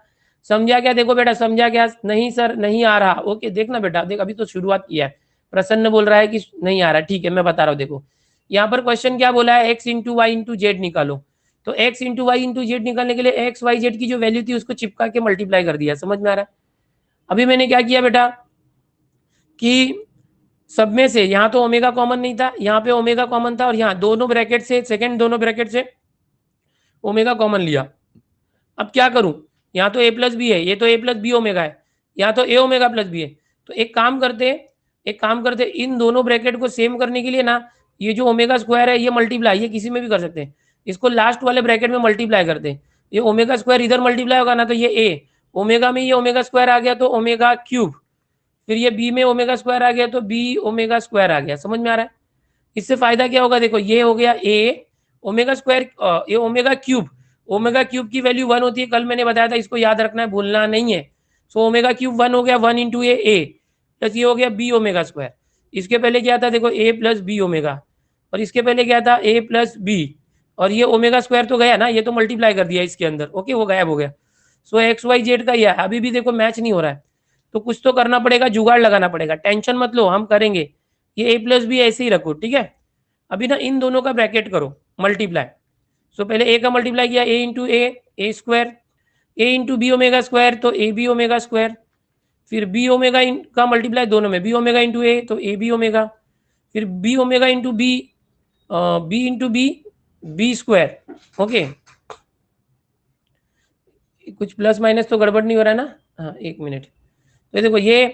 समझा क्या, देखो बेटा समझा क्या, नहीं सर नहीं आ रहा, ओके देखना बेटा, देख अभी तो शुरुआत किया है, प्रसन्न बोल रहा है कि नहीं आ रहा, ठीक है मैं बता रहा हूँ। देखो यहाँ पर क्वेश्चन क्या बोला है, x into y into z निकालो, तो x into y into z निकालने के लिए एक्स वाई जेड की जो वैल्यू थी उसको चिपका के मल्टीप्लाई कर दिया। समझ में आ रहा है। अभी मैंने क्या किया बेटा कि सब में से यहाँ तो ओमेगा कॉमन नहीं था, यहाँ पे ओमेगा कॉमन था, और यहाँ दोनों ब्रैकेट से, सेकंड दोनों ब्रैकेट से ओमेगा कॉमन लिया। अब क्या करूं, यहाँ तो ए प्लस बी है, ये तो ए प्लस बी ओमेगा है, यहाँ तो ए ओमेगा प्लस बी है। तो एक काम करते इन दोनों ब्रैकेट को सेम करने के लिए ना, ये जो ओमेगा स्क्वायर है ये मल्टीप्लाई, ये किसी में भी कर सकते हैं, इसको लास्ट वाले ब्रैकेट में मल्टीप्लाई करते हैं। ये ओमेगा स्क्वायर इधर मल्टीप्लाई होगा ना, तो ये ए ओमेगा में ये ओमेगा स्क्वायर आ गया तो ओमेगा क्यूब, फिर ये बी में ओमेगा स्क्वायर आ गया तो बी ओमेगा स्क्वायर आ गया। समझ में आ रहा है। इससे फायदा क्या होगा, देखो ये हो गया ए ओमेगा स्क्वायर, ये ओमेगा क्यूब, ओमेगा क्यूब की वैल्यू 1 होती है, कल मैंने बताया था, इसको याद रखना है, भूलना नहीं है। सो ओमेगा क्यूब 1 हो गया, 1 इंटू ए प्लस ये हो गया बी ओमेगा स्क्वायर। इसके पहले क्या था, देखो ए प्लस बी ओमेगा, और इसके पहले क्या था ए प्लस बी, और ये ओमेगा स्क्वायर तो गया ना, ये तो मल्टीप्लाई कर दिया इसके अंदर, ओके वो गायब हो गया। सो एक्स वाई जेड का यह अभी भी देखो मैच नहीं हो रहा है, तो कुछ तो करना पड़ेगा, जुगाड़ लगाना पड़ेगा, टेंशन मत लो हम करेंगे। ये ए प्लस बी ऐसे ही रखो, ठीक है। अभी ना इन दोनों का ब्रैकेट करो मल्टीप्लाई। सो पहले ए का मल्टीप्लाई किया, A into A square, A into B omega square तो ए बी ओमेगा स्क्वायर, फिर बी ओमेगा का मल्टीप्लाई दोनों में, बी ओमेगा इंटू ए तो ए बी ओमेगा, फिर B omega into B, B into B, B square, okay. कुछ plus minus तो गड़बड़ नहीं हो रहा है ना, हाँ एक मिनट। तो देखो ये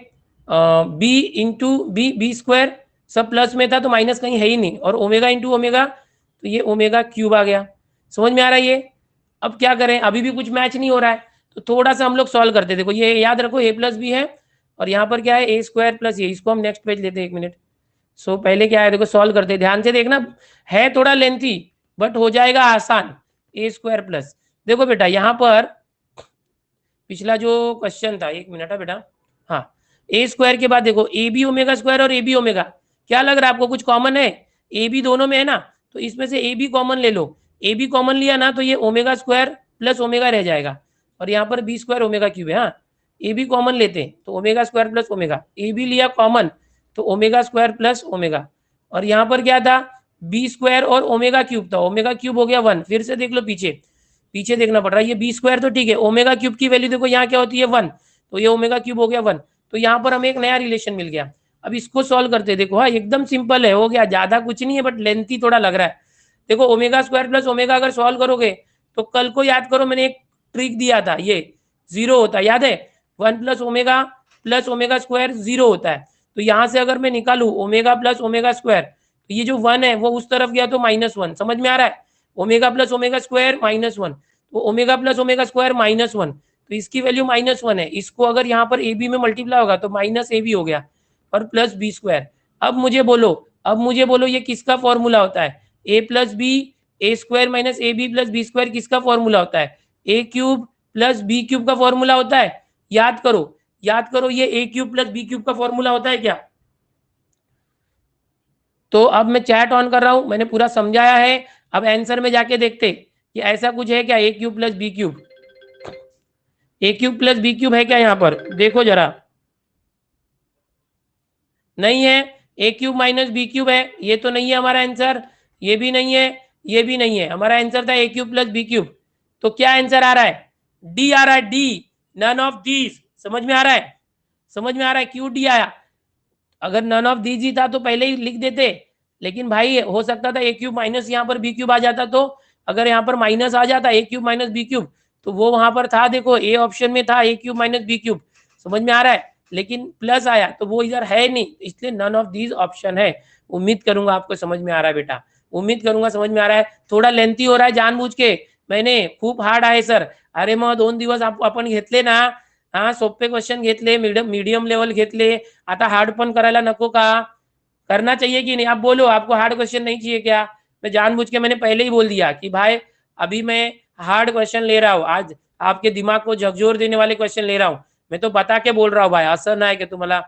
B into B, B square सब प्लस में था तो माइनस कहीं है ही नहीं, और ओमेगा इंटू ओमेगा तो ये ओमेगा क्यूब आ गया। समझ में आ रहा है ये। अब क्या करें, अभी भी कुछ मैच नहीं हो रहा है, तो थोड़ा सा हम लोग सॉल्व करते हैं। देखो ये याद रखो ए प्लस बी है, और यहाँ पर क्या है ए स्क्वायर प्लस ये, इसको हम नेक्स्ट पेज लेते हैं, एक मिनट। सो पहले क्या है, देखो सॉल्व करते हैं, ध्यान से देखना, है थोड़ा लेंथी बट हो जाएगा आसान। ए स्क्वायर प्लस, देखो बेटा यहाँ पर पिछला जो क्वेश्चन था, एक मिनट है बेटा, हाँ ए स्क्वायर के बाद देखो ए बी ओमेगा स्क्वायर और ए बी ओमेगा, क्या लग रहा है आपको कुछ कॉमन है, ए बी दोनों में है ना, तो इसमें से ए बी कॉमन ले लो। ए बी कॉमन लिया ना तो ये ओमेगा स्क्वायर प्लस ओमेगा रह जाएगा, और यहाँ पर बी स्क्वायर ओमेगा क्यूब है। हाँ ए बी कॉमन लेते हैं तो omega square plus omega, A B लिया कॉमन तो ओमेगा स्क्वायर प्लस ओमेगा, और यहाँ पर क्या था बी स्क्वायर और ओमेगा क्यूब था, ओमेगा क्यूब हो गया 1। फिर से देख लो पीछे, पीछे देखना पड़ रहा है, ये बी स्क्वायर तो ठीक है, ओमेगा क्यूब की वैल्यू देखो यहाँ क्या होती है 1, तो ये ओमेगा क्यूब हो गया 1, तो यहाँ पर हमें एक नया रिलेशन मिल गया। अब इसको सॉल्व करते हैं, देखो हाँ एकदम सिंपल है, हो गया, ज्यादा कुछ नहीं है बट लेंथी थोड़ा लग रहा है। देखो ओमेगा स्क्वायर प्लस ओमेगा अगर सॉल्व करोगे तो कल को याद करो मैंने एक ट्रिक दिया था, ये 0 होता है, याद है 1 प्लस ओमेगा स्क्वायर 0 होता है। तो यहाँ से अगर मैं निकालू ओमेगा प्लस ओमेगा स्क्वायर, तो ये जो 1 है वो उस तरफ गया तो -1। समझ में आ रहा है, ओमेगा प्लस ओमेगा स्क्वायर -1, तो ओमेगा प्लस ओमेगा स्क्वायर -1, तो इसकी वैल्यू -1 है। इसको अगर यहाँ पर ए बी में मल्टीप्लाई होगा तो माइनस ए बी हो गया और प्लस बी स्क्वायर। अब मुझे बोलो ये किसका फॉर्मूला होता है, a plus b a square minus a b plus B square किसका फॉर्मूला होता है, a cube plus b cube का फॉर्मूला होता है, याद करो ये a cube plus b cube का फॉर्मूला होता है क्या? तो अब मैं चैट ऑन कर रहा हूं, मैंने पूरा समझाया है। अब आंसर में जाके देखते कि ऐसा कुछ है क्या, ए क्यूब प्लस बी क्यूब, ए क्यूब प्लस बी क्यूब है क्या यहाँ पर? देखो जरा, नहीं है। A cube minus B cube है, ये तो नहीं है हमारा आंसर, ये भी नहीं है, ये भी नहीं है। हमारा आंसर था a cube plus b cube. तो क्या आंसर आ रहा है? डी आ रहा है, डी, नन ऑफ दीज। समझ में आ रहा है? समझ में आ रहा है क्यों डी आया? अगर नन ऑफ दीज ही था तो पहले ही लिख देते, लेकिन भाई हो सकता था ए क्यूब माइनस यहाँ पर बी क्यूब आ जाता। तो अगर यहाँ पर माइनस आ जाता ए क्यूब माइनस बी क्यूब, तो वो वहां पर था, देखो ए ऑप्शन में था a cube minus B cube. समझ में आ रहा है? लेकिन प्लस आया तो वो इधर है नहीं, इसलिए नन ऑफ दीज ऑप्शन है। उम्मीद करूंगा आपको समझ में आ रहा है बेटा, उम्मीद करूंगा समझ में आ रहा है। थोडा लेंथी हो रहा है जानबूझ के, मैंने खूप हार्ड आहे सर। अरे मग 2 दिवस आपण घेतले ना, हा सोपे क्वेश्चन घेतले, मीडियम लेवल घेतले, आता हार्ड पण करायला नको का? करना चाहिए कि नहीं? आप बोलो, आपको हार्ड क्वेश्चन नहीं चाहिए क्या? मैं जानबूझ के मैंने पहले ही बोल दिया कि भाई अभी मैं हार्ड क्वेश्चन ले रहा हूँ, आज आपके दिमाग को झकझोर देने वाले क्वेश्चन ले रहा हूँ। मैं तो बता के बोल रहा हूँ भाई, असं नाही की तुम्हाला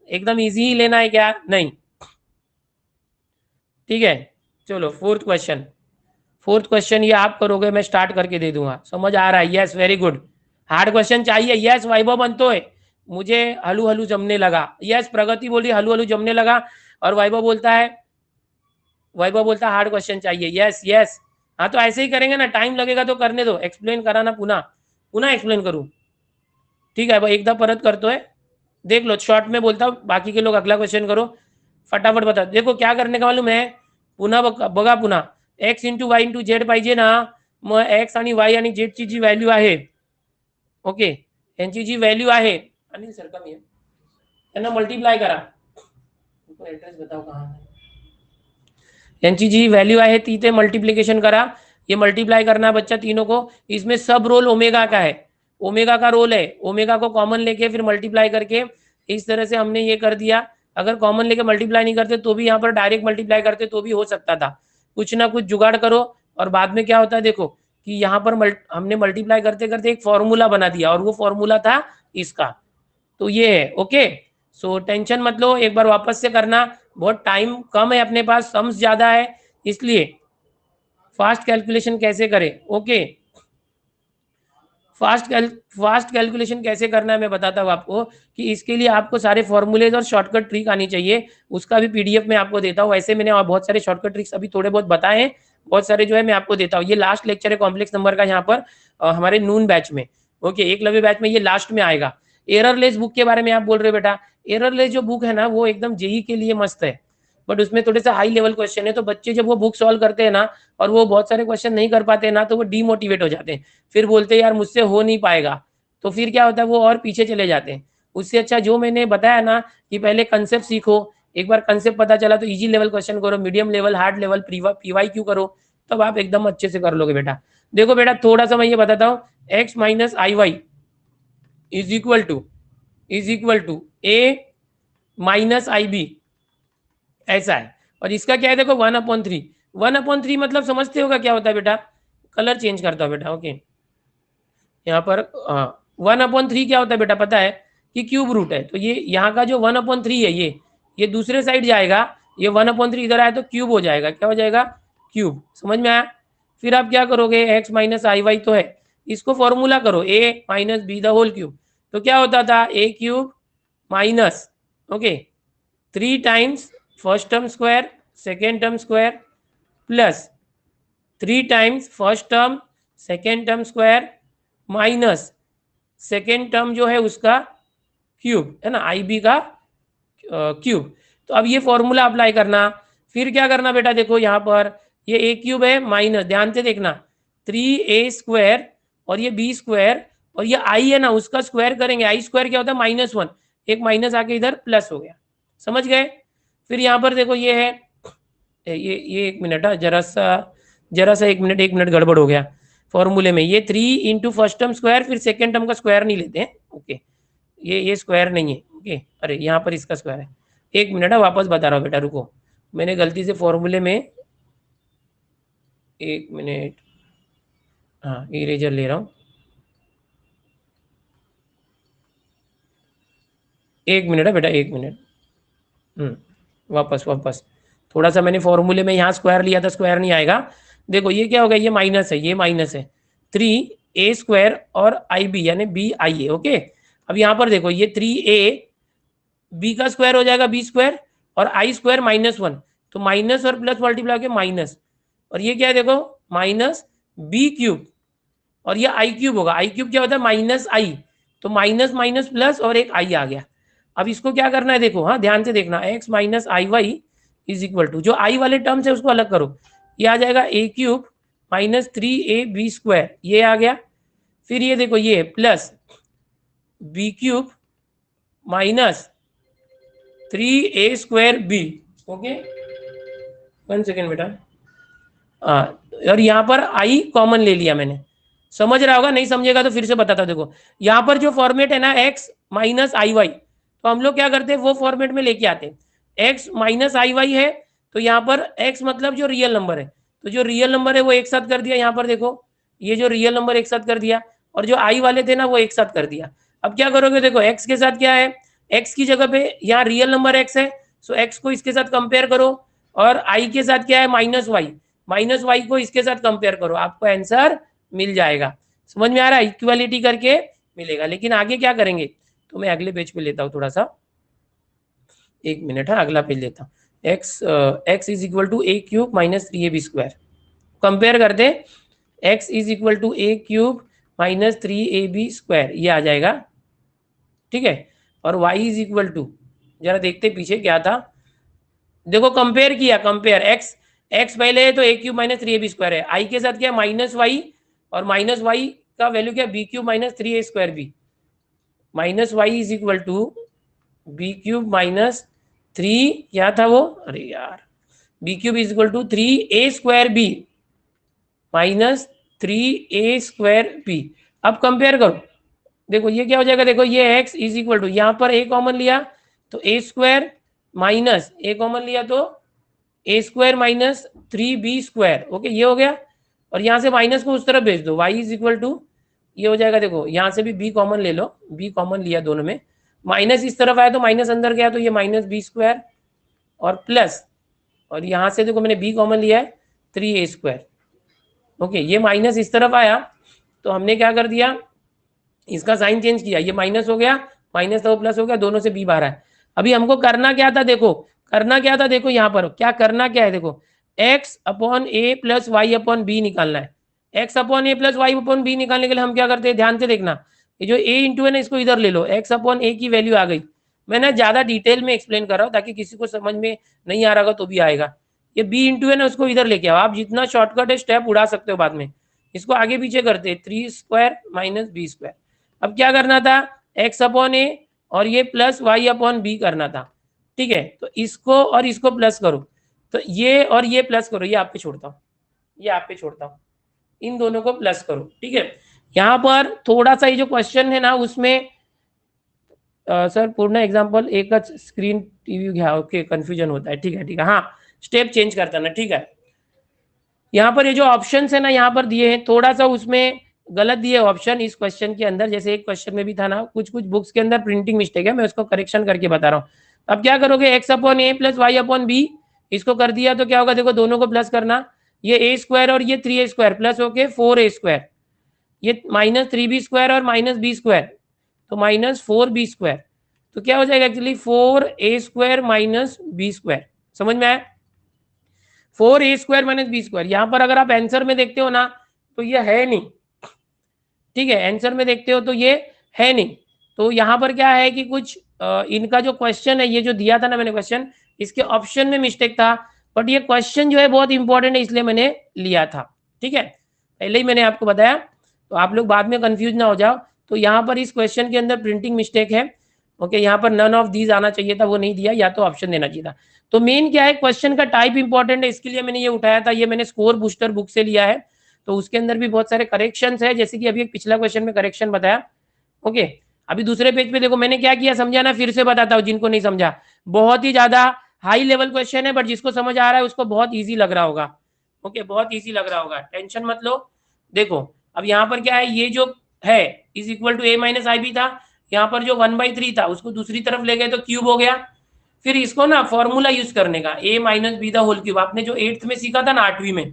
एकदम इजी ही लेना है क्या? नहीं, ठीक है। चलो फोर्थ क्वेश्चन ये आप करोगे, मैं स्टार्ट करके दे दूंगा। समझ आ रहा है? Yes, very good. Hard question चाहिए? यस वैभव बनतोय, मुझे हलू हलू जमने लगा। यस प्रगति बोली हलू हलू जमने लगा, और वैभव बोलता है हार्ड क्वेश्चन चाहिए। यस यस, हाँ तो ऐसे ही करेंगे ना, टाइम लगेगा तो करने दो, एक्सप्लेन करा ना, पुन्हा एक्सप्लेन करूँ? ठीक है, एकदा परत करतोय, देख लो शॉर्ट में बोलता हूँ, बाकी के लोग अगला क्वेश्चन करो, फटाफट बता। देखो क्या करने का मालूम है, पुन्हा बघा, पुन्हा एक्स इंटू वाय इंटू झेड पाहिजे ना, मग एक्स आणि वाय आणि झेड ची जी व्हॅल्यू आहे, ओके, यांची जी व्हॅल्यू आहे, आणि सर कमी आहे, त्यांना मल्टीप्लाय करा। एड्रेस बताओ कहाँ है, यांची जी वैल्यू है ती ते मल्टीप्लिकेशन करा। ये मल्टीप्लाई करना है बच्चा तीनों को। इसमें सब रोल ओमेगा का है, ओमेगा का रोल है, ओमेगा को कॉमन लेके फिर मल्टीप्लाई करके इस तरह से हमने ये कर दिया। अगर कॉमन लेके मल्टीप्लाई नहीं करते तो भी यहाँ पर डायरेक्ट मल्टीप्लाई करते तो भी हो सकता था। कुछ ना कुछ जुगाड़ करो, और बाद में क्या होता है देखो कि यहाँ पर हमने मल्टीप्लाई करते करते एक फॉर्मूला बना दिया, और वो फॉर्मूला था इसका। तो ये है, ओके। सो टेंशन मत लो, एक बार वापस से करना, बहुत टाइम कम है अपने पास, सम्स ज्यादा है, इसलिए फास्ट कैलकुलेशन कैसे करें, ओके। फास्ट कैलकुलेशन कैसे करना है मैं बताता हूँ आपको, कि इसके लिए आपको सारे फॉर्मूलेज और शॉर्टकट ट्रिक आनी चाहिए, उसका भी पीडीएफ में आपको देता हूँ। वैसे मैंने और बहुत सारे शॉर्टकट ट्रिक्स अभी थोड़े बहुत बताए हैं, बहुत सारे जो है मैं आपको देता हूँ। ये लास्ट लेक्चर है कॉम्प्लेक्स नंबर का यहाँ पर हमारे नून बैच में, ओके, एकलव्य बैच में ये लास्ट में आएगा। एररलेस बुक के बारे में आप बोल रहे हो बेटा, एररलेस जो बुक है ना वो एकदम जेई के लिए मस्त है, बट उसमें थोड़े सा हाई लेवल क्वेश्चन है, तो बच्चे जब वो बुक सॉल्व करते हैं ना और वो बहुत सारे क्वेश्चन नहीं कर पाते हैं ना, तो वो डीमोटिवेट हो जाते हैं, फिर बोलते हैं यार मुझसे हो नहीं पाएगा, तो फिर क्या होता है वो और पीछे चले जाते हैं। उससे अच्छा जो मैंने बताया ना कि पहले कंसेप्ट सीखो, एक बार कंसेप्ट पता चला तो इजी लेवल क्वेश्चन करो, medium level, hard level, PYQ करो, तब आप एकदम अच्छे से कर लोगे बेटा। देखो बेटा थोड़ा सा मैं ये बताता हूँ, x minus i y is equal to A minus i B, ऐसा है। और इसका क्या है देखो 1/3, 1/3 मतलब समझते होगा क्या होता है बेटा, कलर चेंज करता हूँ बेटा, ओके। यहाँ पर 1/3 क्या होता है बेटा पता है कि क्यूब रूट है, तो ये यहाँ का जो 1/3 है ये दूसरे साइड जाएगा, ये 1/3 इधर आया तो क्यूब हो जाएगा, क्या हो जाएगा, क्यूब। समझ में आया? फिर आप क्या करोगे, एक्स माइनस आई वाई तो है, इसको फॉर्मूला करो a minus B the whole cube, तो क्या होता था a cube minus, okay, 3 times first term square second term square plus 3 times first term second term square minus second term जो है उसका क्यूब, है ना, आई बी का क्यूब। तो अब ये फॉर्मूला अप्लाई करना, फिर क्या करना बेटा, देखो यहाँ पर ये ए क्यूब है माइनस, ध्यान से देखना, 3a स्क्वायर और ये बी स्क्वायर, और ये आई है ना उसका स्क्वायर करेंगे, आई स्क्वायर क्या होता है -1, एक माइनस आके इधर प्लस हो गया, समझ गए। फिर यहाँ पर देखो ये है, ये एक मिनट, जरा सा एक मिनट गड़बड़ हो गया फॉर्मूले में, ये 3 इंटू फर्स्ट टर्म स्क्वायर, फिर सेकेंड टर्म का स्क्वायर नहीं लेते हैं, ओके, ये स्क्वायर नहीं है, ओके, अरे यहाँ पर इसका स्क्वायर है, एक मिनट है वापस बता रहा हूँ बेटा, रुको, मैंने गलती से फॉर्मूले में, एक मिनट, हाँ इरेजर ले रहा हूँ, एक मिनट है बेटा, एक मिनट। वापस थोड़ा सा मैंने फॉर्मूले में यहाँ स्क्वायर लिया था, स्क्वायर नहीं आएगा। देखो ये क्या होगा, ये माइनस है, ये माइनस है 3a² और ib यानी bi, ओके। अब यहाँ पर देखो ये 3a b का स्क्वायर हो जाएगा b², और i² -1, तो माइनस और प्लस मल्टीप्लाई के माइनस, और ये क्या है देखो -b³ और ये i³ होगा। i³ क्या होता है -i, तो माइनस माइनस प्लस और एक i आ गया। अब इसको क्या करना है देखो, हाँ ध्यान से देखना, x - iy is equal to, जो i वाले टर्म है उसको अलग करो, ये आ जाएगा a³ - 3ab², ये आ गया। फिर ये देखो ये plus b³ - 3a²b, okay. 1 second बेटा, और यहाँ पर i कॉमन ले लिया मैंने, समझ रहा होगा, नहीं समझेगा तो फिर से बताता हूं। देखो यहाँ पर जो फॉर्मेट है ना x - iy, तो हम लोग क्या करते हैं वो फॉर्मेट में लेके आते हैं। x - iy है तो यहाँ पर x मतलब जो रियल नंबर है, तो जो रियल नंबर है वो एक साथ कर दिया, यहाँ पर देखो ये जो रियल नंबर एक साथ कर दिया, और जो i वाले थे ना वो एक साथ कर दिया। अब क्या करोगे, देखो x के साथ क्या है, x की जगह पे यहाँ रियल नंबर x है, सो x को इसके साथ कंपेयर करो, और i के साथ क्या है -y को इसके साथ कंपेयर करो, आपको आंसर मिल जाएगा। समझ में आ रहा है, इक्वालिटी करके मिलेगा। लेकिन आगे क्या करेंगे, तो मैं अगले पेज पे लेता हूँ थोड़ा सा, एक मिनट है, अगला पेज लेता हूँ। x is equal to a³ - 3ab², compare करते, x is equal to a³ - 3ab², ये आ जाएगा, ठीक है। और y इज इक्वल टू, जरा देखते पीछे क्या था, देखो कंपेयर किया, कंपेयर x पहले है तो a³ - 3ab² है, i के साथ क्या -y, और -y का वैल्यू क्या b³ - 3a²b, -y is equal to b³ - 3, क्या था वो, अरे यार, b³ is equal to 3a²b - 3a²b। अब कंपेयर करो, देखो ये क्या हो जाएगा, देखो ये x इज इक्वल टू, यहाँ पर a कॉमन लिया तो a² माइनस a कॉमन लिया तो a² - 3b², ओके, ये हो गया। और यहाँ से माइनस को उस तरफ भेज दो, y इज इक्वल टू, ये हो जाएगा, देखो यहाँ से भी b कॉमन ले लो, b कॉमन लिया दोनों में, माइनस इस तरफ आया तो माइनस अंदर गया तो ये -b² और प्लस, और यहाँ से देखो मैंने b कॉमन लिया है 3a², ओके। ये माइनस इस तरफ आया तो हमने क्या कर दिया, इसका साइन चेंज किया, ये माइनस हो गया, माइनस था वो प्लस हो गया, दोनों से b बाहर है। अभी हमको करना क्या था, देखो करना क्या था, देखो यहाँ पर क्या करना क्या है, देखो x/a + y/b निकालना है। x/a + y/b निकालने के लिए हम क्या करते हैं, ध्यान से देखना, ये जो a इंटू है ना इसको इधर ले लो, x/a की वैल्यू आ गई। मैं ना ज्यादा डिटेल में एक्सप्लेन कर रहा हूँ ताकि किसी को समझ में नहीं आ रहा होगा तो भी आएगा। ये b इंटू है ना उसको इधर लेके आओ, आप जितना शॉर्टकट है स्टेप उड़ा सकते हो बाद में, इसको आगे पीछे करते 3² - b²। अब क्या करना था, x/a और ये प्लस y/b करना था, ठीक है। तो इसको और इसको प्लस करो, तो ये और ये प्लस करो, ये आप पे छोड़ता हूँ, ये आप पे छोड़ता हूँ, इन दोनों को प्लस करो, ठीक है। यहाँ पर थोड़ा सा ये जो क्वेश्चन है ना उसमें सर पूर्ण एग्जाम्पल एक स्क्रीन टीवी घ्या, ओके, कंफ्यूजन होता है, ठीक है ठीक है, हाँ स्टेप चेंज करता ना, ठीक है। यहाँ पर ये जो ऑप्शंस है ना यहाँ पर दिए हैं, थोड़ा सा उसमें गलत दिए ऑप्शन इस क्वेश्चन के अंदर, जैसे एक क्वेश्चन में भी था ना, कुछ बुक्स के अंदर प्रिंटिंग मिस्टेक है, मैं उसको करेक्शन करके बता रहा हूँ। अब क्या करोगे, x/a + y/b, इसको कर दिया तो क्या होगा, देखो दोनों को प्लस करना, ये a² और ये 3a² प्लस होके 4a², ये -3b² और -b², तो -4b², तो क्या हो जाएगा एक्चुअली 4a² - b², समझ में आया, 4a² - b²। यहाँ पर अगर आप आंसर में देखते हो ना तो ये है नहीं, ठीक है, आंसर में देखते हो तो ये है नहीं। तो यहाँ पर क्या है कि कुछ इनका जो क्वेश्चन है, ये जो दिया था ना मैंने क्वेश्चन, इसके ऑप्शन में मिस्टेक था, बट ये क्वेश्चन जो है बहुत इंपॉर्टेंट है इसलिए मैंने लिया था, ठीक है, पहले ही मैंने आपको बताया, तो आप लोग बाद में कंफ्यूज ना हो जाओ। तो यहाँ पर इस क्वेश्चन के अंदर प्रिंटिंग मिस्टेक है, ओके, यहाँ पर नन ऑफ दीज आना चाहिए था, वो नहीं दिया, या तो ऑप्शन देना चाहिए था। तो मेन क्या है, क्वेश्चन का टाइप इंपॉर्टेंट है, इसके लिए मैंने ये उठाया था, ये मैंने स्कोर बूस्टर बुक से लिया है, तो उसके अंदर भी बहुत सारे करेक्शंस है, जैसे कि अभी एक पिछला क्वेश्चन में करेक्शन बताया, ओके। अभी दूसरे पेज पे देखो मैंने क्या किया, समझाना फिर से बताता हूँ जिनको नहीं समझा, बहुत ही ज्यादा हाई लेवल क्वेश्चन है, बट जिसको समझ आ रहा है उसको बहुत ईजी लग रहा होगा, ओके, बहुत ईजी लग रहा होगा, टेंशन मत लो। देखो अब यहाँ पर क्या है, ये जो है is equal to a - ib था, यहाँ पर जो 1/3 था उसको दूसरी तरफ ले गए तो क्यूब हो गया। फिर इसको ना फॉर्मूला यूज करने का, a minus B the whole cube, आपने जो 8th में सीखा था ना 8वीं में,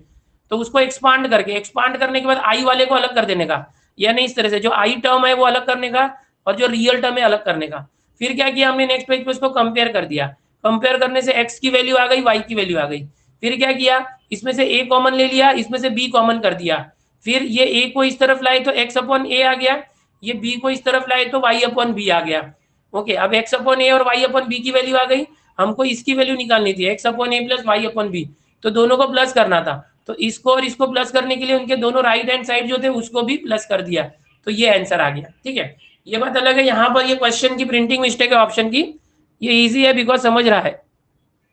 तो उसको एक्सपांड करने के बाद आई वाले को अलग कर देने का, यानी इस तरह से जो आई टर्म है वो अलग करने का और जो रियल टर्म है अलग करने का। फिर क्या किया हमने, नेक्स्ट पेज पे उसको कंपेयर कर दिया, कंपेयर करने से x की वैल्यू आ गई, y की वैल्यू आ गई। फिर क्या किया, इसमें से a कॉमन ले लिया, इसमें से b कॉमन कर दिया। फिर ये a को इस तरफ लाए तो x अपॉन a आ गया, ये b को इस तरफ लाए तो y अपॉन b आ गया। ओके, अब x अपॉन a और y अपॉन b की वैल्यू आ गई, हमको इसकी वैल्यू निकालनी थी, x upon a plus y upon b, तो दोनों को प्लस करना था। तो इसको और इसको प्लस करने के लिए उनके दोनों राइट हैंड साइड जो थे उसको भी प्लस कर दिया, तो ये आंसर आ गया। ठीक है, ये बात अलग है। यहाँ पर ये क्वेश्चन की प्रिंटिंग मिस्टेक है ऑप्शन की, ये इजी है बिकॉज समझ रहा है।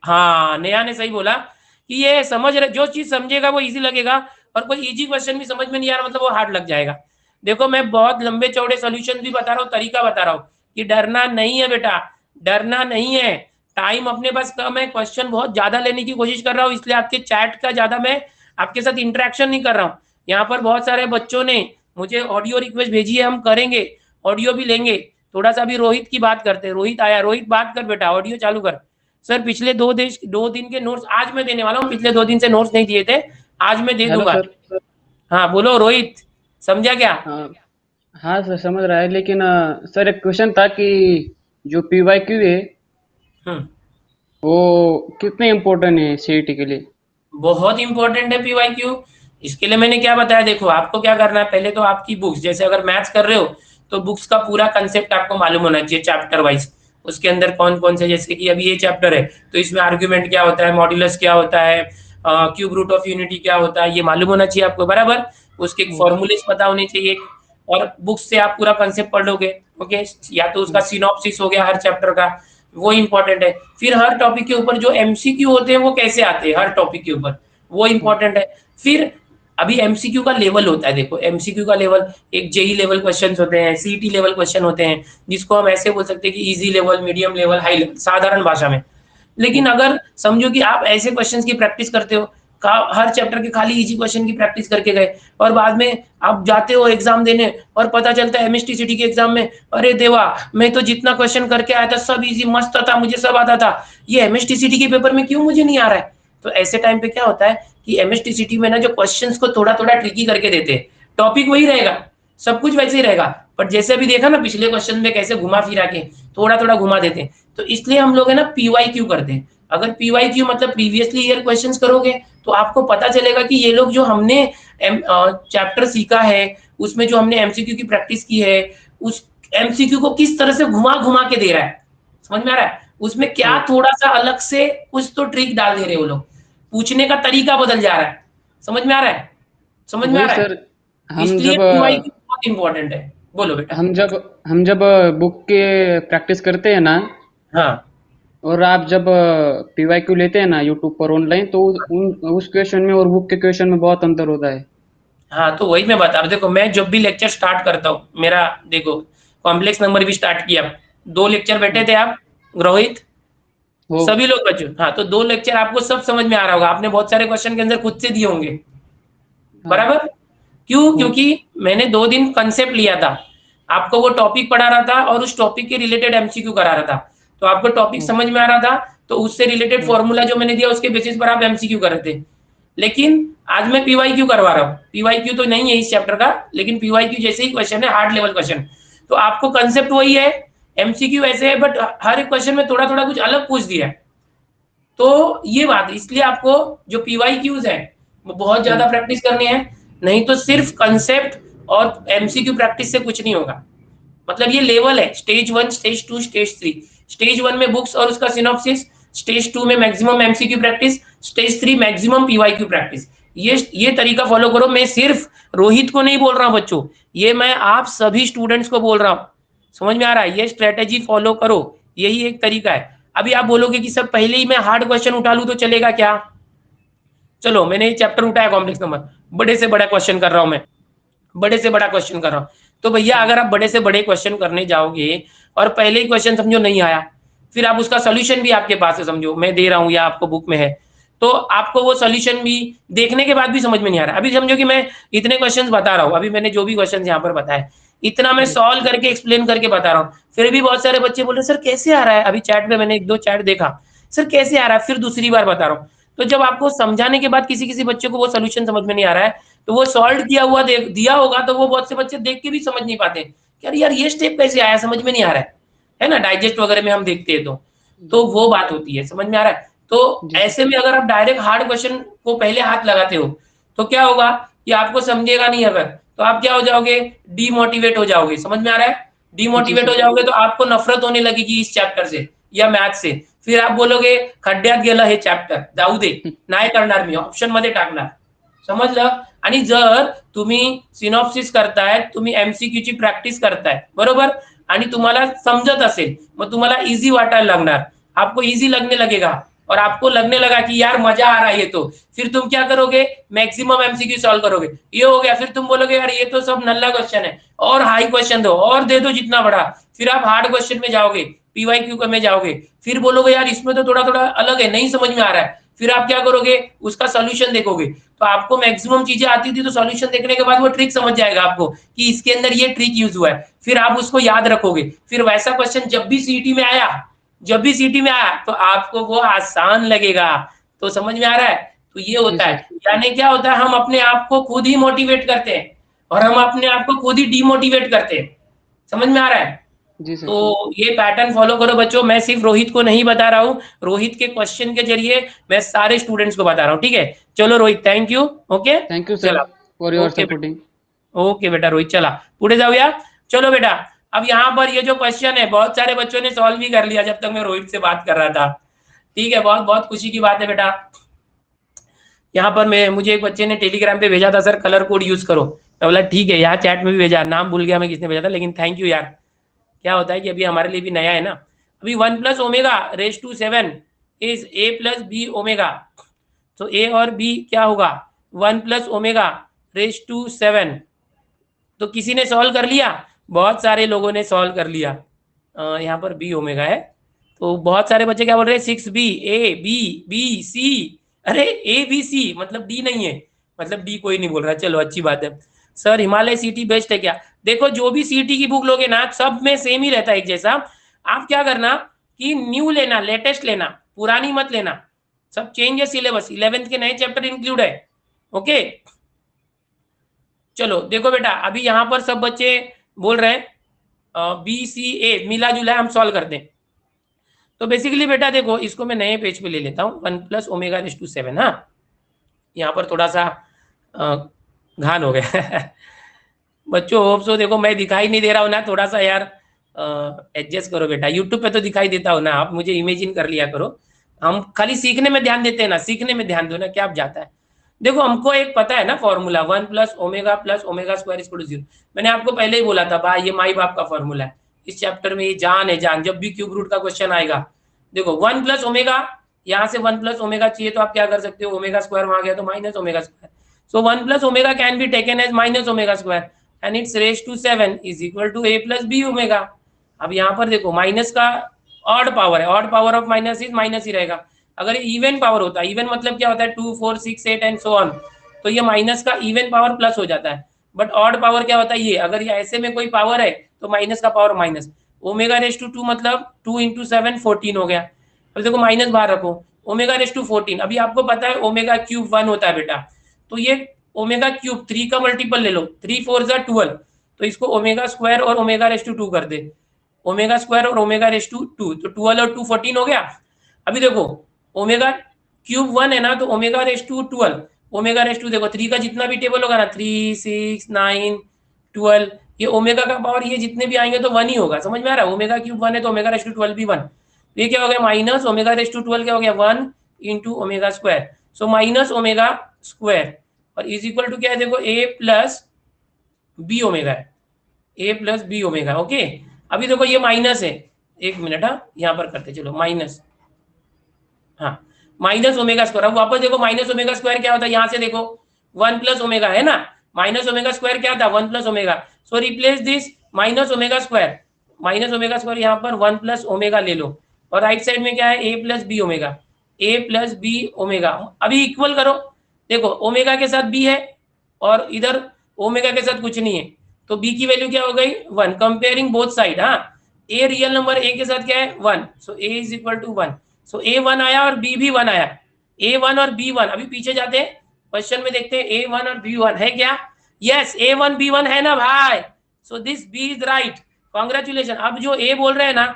हाँ, नेहा ने सही बोला कि ये समझ रहे, जो चीज समझेगा वो इजी लगेगा, और कोई इजी क्वेश्चन भी समझ में नहीं आ रहा मतलब वो हार्ड लग जाएगा। देखो मैं बहुत लंबे चौड़े सॉल्यूशन भी बता रहा हूँ, तरीका बता रहा हूँ कि डरना नहीं है बेटा, डरना नहीं है। टाइम अपने पास कम है, क्वेश्चन बहुत ज्यादा लेने की कोशिश कर रहा हूँ, इसलिए आपके चैट का ज्यादा मैं आपके साथ इंटरेक्शन नहीं कर रहा हूँ। यहाँ पर बहुत सारे बच्चों ने मुझे ऑडियो रिक्वेस्ट भेजी है, हम करेंगे, ऑडियो भी लेंगे। थोड़ा सा भी रोहित की बात करते हैं, रोहित आया, रोहित बात कर बेटा, ऑडियो चालू कर। सर पिछले 2 दिन के नोट्स आज मैं देने वाला हूँ, पिछले 2 दिन से नोट्स नहीं दिए थे, आज मैं दे हेलो दूंगा। सर। हाँ बोलो रोहित, समझा क्या? हाँ हाँ सर, समझ रहा है, लेकिन सर एक क्वेश्चन था कि जो PYQ है हम्म, वो कितने इम्पोर्टेंट है CET के लिए? बहुत इंपॉर्टेंट है PYQ। इसके लिए मैंने क्या बताया, देखो आपको क्या करना है, पहले तो आपकी बुक्स, जैसे अगर मैथ्स कर रहे हो तो बुक्स का पूरा कंसेप्ट आपको मालूम होना चाहिए चैप्टर वाइज, उसके अंदर कौन कौन से, जैसे कि अभी ये चैप्टर है तो इसमें आर्ग्यूमेंट क्या होता है, मॉड्यूलस क्या होता है, क्यूब रूट ऑफ यूनिटी क्या होता है, ये मालूम होना चाहिए आपको बराबर। उसके फॉर्मूलेस पता होने चाहिए, और बुक्स से आप पूरा कंसेप्ट पढ़ लोगे। ओके, या तो उसका सिनॉप्सिस हो गया हर चैप्टर का, वो इंपॉर्टेंट है। फिर हर टॉपिक के ऊपर जो एमसीक्यू होते हैं वो कैसे आते हैं हर टॉपिक के ऊपर, वो इंपॉर्टेंट है। फिर अभी एमसीक्यू का लेवल होता है, देखो एमसीक्यू का लेवल, एक जेई लेवल क्वेश्चन होते हैं, सीटी लेवल क्वेश्चन होते हैं, जिसको हम ऐसे बोल सकते हैं कि easy level, medium level, high level, साधारण भाषा में। लेकिन अगर समझो कि आप ऐसे क्वेश्चंस की प्रैक्टिस करते हो, हर चैप्टर के खाली इजी क्वेश्चन की प्रैक्टिस करके गए, और बाद में आप जाते हो एग्जाम देने और पता चलता है एमएसटीसीटी के एग्जाम में, अरे देवा मैं तो जितना क्वेश्चन करके आया था सब इजी मस्त था, मुझे सब आता था, ये एमएसटीसीटी के पेपर में क्यों मुझे नहीं आ रहा है? तो ऐसे टाइम पे क्या होता है कि एमएसटीसीटी में ना जो क्वेश्चंस को थोड़ा थोड़ा ट्रिकी करके देते हैं, टॉपिक वही रहेगा, सब कुछ वैसे ही रहेगा, पर जैसे अभी देखा ना पिछले क्वेश्चन में कैसे घुमा फिरा के थोड़ा थोड़ा घुमा देते हैं, तो इसलिए हम लोग है ना पीवाईक्यू करते हैं। अगर पीवाईक्यू मतलब प्रीवियसली ईयर क्वेश्चंस करोगे तो आपको पता चलेगा कि ये लोग जो हमने चैप्टर सीखा है उसमें जो हमने एमसीक्यू की प्रैक्टिस की है, उस एमसीक्यू को किस तरह से घुमा घुमा के दे रहा है, समझ में आ रहा है? उसमें क्या थोड़ा सा अलग से कुछ तो ट्रिक डाल दे रहे हो लोग, पूछने का तरीका बदल जा रहा है, समझ में आ रहा है? समझ में आ रहा है? सर, हम इसलिए जब पीवाईक्यू बहुत इंपॉर्टेंट है। बोलो बेटा। हम जब बुक के प्रैक्टिस करते हैं ना, हाँ और आप जब PYQ लेते हैं ना यूट्यूब पर ऑनलाइन, तो उस क्वेश्चन में और बुक के क्वेश्चन में बहुत अंतर होता है। हाँ, तो वही मैं बता रहा हूँ। देखो मैं जब भी लेक्चर स्टार्ट करता हूँ, मेरा देखो कॉम्प्लेक्स नंबर भी स्टार्ट किया, 2 लेक्चर बैठे थे आप रोहित, वो सभी लोग बच्चों, हाँ, तो 2 लेक्चर आपको सब समझ में आ रहा होगा, आपने बहुत सारे क्वेश्चन के अंदर खुद से दिए होंगे बराबर। क्यों? क्योंकि मैंने 2 दिन कंसेप्ट लिया था, आपको वो टॉपिक पढ़ा रहा था और उस टॉपिक के रिलेटेड एमसीक्यू करा रहा था, तो आपको टॉपिक समझ में आ रहा था, तो उससे रिलेटेड फॉर्मूला जो मैंने दिया उसके बेसिस पर आप एमसीक्यू कर रहे थे। लेकिन आज मैं पीवाईक्यू करवा रहा हूँ, पीवाईक्यू तो नहीं है इस चैप्टर का, लेकिन पीवाईक्यू जैसे ही क्वेश्चन है, हार्ड लेवल क्वेश्चन, तो आपको कंसेप्ट वही है, एमसीक्यू ऐसे है, बट हर एक क्वेश्चन में थोड़ा थोड़ा कुछ अलग पूछ दिया है। तो ये बात, इसलिए आपको जो पीवाईक्यूज है वो बहुत ज्यादा प्रैक्टिस करनी है, नहीं तो सिर्फ कंसेप्ट और एमसीक्यू प्रैक्टिस से कुछ नहीं होगा। मतलब ये लेवल है, स्टेज 1, स्टेज 2, स्टेज 3। स्टेज 1 में बुक्स और उसका सिनॉप्सिस, स्टेज 2 में maximum MCQ practice, stage 3 maximum PYQ practice. ये तरीका फॉलो करो। मैं सिर्फ रोहित को नहीं बोल रहा हूं बच्चों, ये मैं आप सभी स्टूडेंट्स को बोल रहा हूं, समझ में आ रहा है? ये स्ट्रेटेजी फॉलो करो, यही एक तरीका है। अभी आप बोलोगे कि सर पहले ही मैं हार्ड क्वेश्चन उठा लूं तो चलेगा क्या? चलो मैंने ये चैप्टर उठाया कॉम्प्लेक्स नंबर, बड़े से बड़ा क्वेश्चन कर रहा हूं मैं, बड़े से बड़ा क्वेश्चन कर रहा हूं, तो भैया अगर आप बड़े से बड़े क्वेश्चन करने जाओगे और पहले ही क्वेश्चन समझो नहीं आया, फिर आप उसका सोल्यूशन भी आपके पास है, समझो मैं दे रहा हूं या आपको बुक में है, तो आपको वो सोल्यूशन भी देखने के बाद भी समझ में नहीं आ रहा। अभी समझो कि मैं इतने क्वेश्चंस बता रहा हूं, अभी मैंने जो भी क्वेश्चंस यहाँ पर बताए, इतना मैं सॉल्व करके एक्सप्लेन करके बता रहा हूँ, फिर भी बहुत सारे बच्चे बोल रहे सर कैसे आ रहा है, अभी चैट पे मैंने 1-2 चैट देखा, सर कैसे आ रहा है, फिर दूसरी बार बता रहा हूँ। तो जब आपको समझाने के बाद किसी किसी बच्चे को वो सोल्यूशन समझ में नहीं आ रहा है, तो वो सॉल्व किया हुआ दिया होगा, तो वो बहुत से बच्चे देख के भी समझ नहीं पाते कि यार ये स्टेप कैसे आया, समझ में नहीं आ रहा है ना, डाइजेस्ट वगैरह में हम देखते हैं तो वो बात होती है, समझ में आ रहा है। तो जी ऐसे में अगर आप डायरेक्ट हार्ड क्वेश्चन को पहले हाथ लगाते हो तो क्या होगा कि आपको समझेगा नहीं, अगर तो आप क्या हो जाओगे, डीमोटिवेट हो जाओगे, समझ में आ रहा है, जी डीमोटिवेट हो सर जाओगे तो आपको नफरत होने लगेगी इस चॅप्टर से या मॅथ से, फिर आप बोलोगे खड्ड्यात गेलं हे चॅप्टर, जाऊ दे, नाही करणार मी, ऑप्शन मध्ये टाकणार, समजलं। आणि जर तुम्ही सिनॉप्सिस करताय, तुम्ही एमसीक्यू ची प्रॅक्टिस करताय, बरोबर, आणि तुम्हाला समजत असेल, मग तुम्हाला इजी वाटायला लागणार, आपको इजी लगने लगेगा, और आपको लगने लगा कि यार मजा आ रहा है ये तो, फिर तुम क्या करोगे, मैक्सिमम एमसीक्यू सॉल्व करोगे, ये हो गया, फिर तुम बोलोगे यार ये तो सब नल्ला क्वेश्चन है, और हाई क्वेश्चन दो, और दे दो जितना बड़ा, फिर आप हार्ड क्वेश्चन में जाओगे, पीवाईक्यू में जाओगे, फिर बोलोगे यार इसमें तो थोड़ा थोड़ा अलग है, नहीं समझ में आ रहा है, फिर आप क्या करोगे, उसका सोल्यूशन देखोगे, तो आपको मैक्सिमम चीजें आती थी, तो सोल्यूशन देखने के बाद वो ट्रिक समझ जाएगा आपको कि इसके अंदर ये ट्रिक यूज हुआ है, फिर आप उसको याद रखोगे, फिर वैसा क्वेश्चन जब भी सीटी में आया, तो आपको वो आसान लगेगा, तो समझ में आ रहा है। तो ये जी होता है, सर यानी क्या होता है, हम अपने आप को खुद ही मोटिवेट करते हैं और हम अपने आप को खुद ही डीमोटिवेट करते हैं, समझ में आ रहा है। जी सर तो ये पैटर्न फॉलो करो बच्चों, मैं सिर्फ रोहित को नहीं बता रहा हूँ, रोहित के क्वेश्चन के जरिए मैं सारे स्टूडेंट्स को बता रहा हूँ, ठीक है। चलो Rohit, thank you, okay, thank you sir चला, for your okay supporting okay बेटा रोहित, चला पुढे जाऊया। चलो बेटा, अब यहाँ पर ये जो क्वेश्चन है बहुत सारे बच्चों ने सॉल्व भी कर लिया जब तक मैं रोहित से बात कर रहा था, ठीक है, बहुत बहुत खुशी की बात है बेटा। यहाँ पर मुझे एक बच्चे ने टेलीग्राम पे भेजा था, सर कलर कोड यूज करो, मैं बोला ठीक है, यहाँ चैट में भी भेजा, नाम भूल गया मैं किसने भेजा था, लेकिन थैंक यू यार। क्या होता है कि अभी हमारे लिए भी नया है ना, अभी 1+ω⁻⁷ इज A+B⍵, तो ए और बी क्या होगा, 1+ω⁻⁷, तो किसी ने सॉल्व कर लिया, बहुत सारे लोगों ने सॉल्व कर लिया। यहाँ पर बी ओमेगा है, तो बहुत सारे बच्चे क्या बोल रहे हैं, 6B A B B C, अरे ABC मतलब डी नहीं है, मतलब डी कोई नहीं बोल रहा, चलो अच्छी बात है। सर हिमालय सिटी बेस्ट है क्या, देखो जो भी सिटी की बुक लोगे ना, सब में सेम ही रहता है एक जैसा, आप क्या करना कि न्यू लेना, लेटेस्ट लेना, पुरानी मत लेना, सब चेंज है सिलेबस, 11th के नए चैप्टर इंक्लूड है, ओके। चलो देखो बेटा, अभी यहाँ पर सब बच्चे बोल रहे हैं BCA मिला जुला हम सॉल्व करते हैं, तो बेसिकली बेटा देखो, इसको मैं नए पेज पे ले लेता हूँ, 1+ω⁻⁷, हाँ, यहाँ पर थोड़ा सा घान हो गया बच्चों होप सो, देखो मैं दिखाई नहीं दे रहा हूँ ना, थोड़ा सा यार एडजस्ट करो बेटा, यूट्यूब पे तो दिखाई देता हो ना, आप मुझे इमेजिन कर लिया करो, हम खाली सीखने में ध्यान देते हैं ना, सीखने में ध्यान दो ना, क्या आप जाता है। देखो हमको एक पता है ना फॉर्मूला, 1+ω+ω² 0, मैंने आपको पहले ही बोला था भाई, ये माई बाप का फॉर्मूला है, इस चैप्टर में ये जान है जान, जब भी क्यूब रूट का क्वेश्चन आएगा, देखो 1+ω, यहाँ से 1+ω चाहिए तो आप क्या कर सकते हो, ω² वहां गया तो -ω², so 1+ω can be taken as -ω² and its raised to 7 is equal to A+B⍵। अब यहाँ पर देखो माइनस का ऑड पावर है, odd power of minus is minus ही रहेगा, अगर ये इवन पावर होता है, इवन मतलब क्या होता है 2 4 6 8 एंड सो ऑन, तो ये माइनस का इवन पावर प्लस हो जाता है, बट ऑड पावर क्या होता है, ये अगर ये ऐसे में कोई पावर है तो माइनस का पावर माइनस, ω⁻²2 मतलब 2 × 7 14 हो गया, अब देखो माइनस बाहर रखो, ω⁻14, अभी आपको पता है ω³ 1 होता है बेटा, तो ये ω³ 3 का मल्टीपल ले लो, 3 4 = 12, तो इसको ω² और ω⁻² कर दे, ω² और ω⁻², तो 12 और 2 14 हो गया। अभी देखो ω³ 1 है ना, तो ω⁻²12, ω⁻² देखो 3 का जितना भी टेबल होगा ना, 3 6 9 12, ये ओमेगा का पावर ये जितने भी आएंगे तो 1 ही होगा, समझ में आ रहा है, ω³ 1 है तो ω⁻12 भी 1, ये क्या हो गया माइनस ω⁻12 क्या हो गया 1 × ω², सो -ω² और इज इक्वल टू क्या है, देखो A+B⍵ है, A+B⍵, ओके। अभी देखो ये माइनस है, एक मिनट, हाँ यहाँ पर करते चलो माइनस, हाँ -ω², अब वापस देखो -ω² क्या होता है, यहाँ से देखो 1+ω है ना, -ω² क्या था 1+ω, सो रिप्लेस दिस -ω², यहाँ पर 1+ω ले लो, और राइट साइड में क्या है A+B⍵, A+B⍵, अभी इक्वल करो, देखो ओमेगा के साथ B है और इधर ओमेगा के साथ कुछ नहीं है, तो b की वैल्यू क्या हो गई 1. कंपेयरिंग बोथ साइड, हाँ a रियल नंबर a के साथ क्या है 1, so a is equal to 1. So a 1 आया और b भी 1 आया, a 1 और b 1. अभी पीछे जाते हैं क्वेश्चन में, देखते हैं a 1 और b 1 है क्या. यस a 1 b 1 है ना भाई. So this b is right, congratulation. अब जो a बोल रहे हैं ना,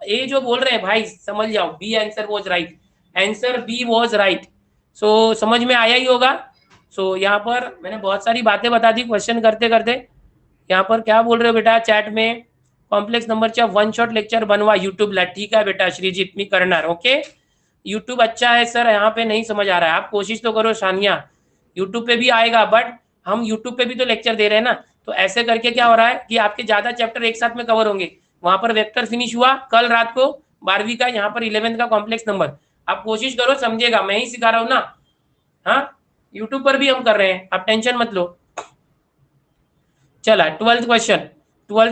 a जो बोल रहे हैं भाई समझ जाओ, b answer was right, answer b was right. So समझ में आया ही होगा. सो यहाँ पर मैंने बहुत सारी बातें बता दी क्वेश्चन करते करते. यहाँ पर क्या बोल रहे हो बेटा चैट में, कॉम्प्लेक्स नंबरच्या वन शॉट लेक्चर बनवा यूट्यूबला. ठीक है बेटा श्रीजीत, मी करणार. ओके यूट्यूब अच्छा है सर, यहाँ पे नहीं समझ आ रहा है, आप कोशिश तो करो सानिया, यूट्यूब पे भी आएगा, बट हम यूट्यूब पे भी तो लेक्चर दे रहे हैं ना. तो ऐसे करके क्या हो रहा है कि आपके ज्यादा चैप्टर एक साथ में कवर होंगे. वहां पर वेक्टर फिनिश हुआ कल रात को 12वीं का, यहाँ पर 11th का कॉम्प्लेक्स नंबर. आप कोशिश करो, समझेगा, मैं ही सिखा रहा हूँ ना. हाँ यूट्यूब पर भी हम कर रहे हैं, आप टेंशन मत लो. चला 12th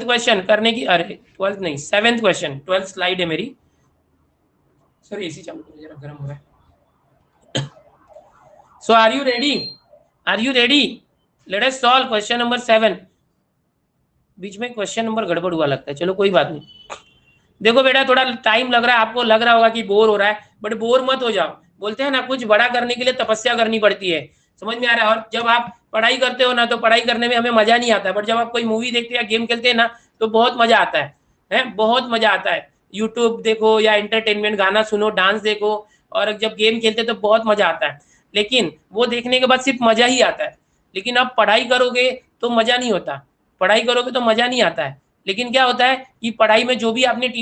क्वेश्चन करने की, अरे 12th नहीं 7th क्वेश्चन, 12th स्लाइड है मेरी. सर एसी चालू करो जरा, गर्म हो रहा है. So are you ready, let us solve question number 7. बीच में क्वेश्चन नंबर गड़बड़ हुआ लगता है, चलो कोई बात नहीं. देखो बेटा थोड़ा टाइम लग रहा है, आपको लग रहा होगा कि बोर हो रहा है, बट बोर मत हो जाओ. बोलते हैं ना कुछ बड़ा करने के लिए तपस्या करनी पड़ती है, समझ में आ रहा है. और जब आप पढ़ाई करते हो ना, तो पढ़ाई करने में हमें मजा नहीं आता है, बट जब आप कोई मूवी देखते हैं या गेम खेलते हैं ना, तो बहुत मजा आता है, बहुत मजा आता है. यूट्यूब देखो या एंटरटेनमेंट, गाना सुनो, डांस देखो, और जब गेम खेलते तो बहुत मजा आता है. लेकिन वो देखने के बाद सिर्फ मजा ही आता है. लेकिन अब पढ़ाई करोगे तो मजा नहीं होता, पढ़ाई करोगे तो मजा नहीं आता है. लेकिन क्या होता है कि पढ़ाई में जो भी आपने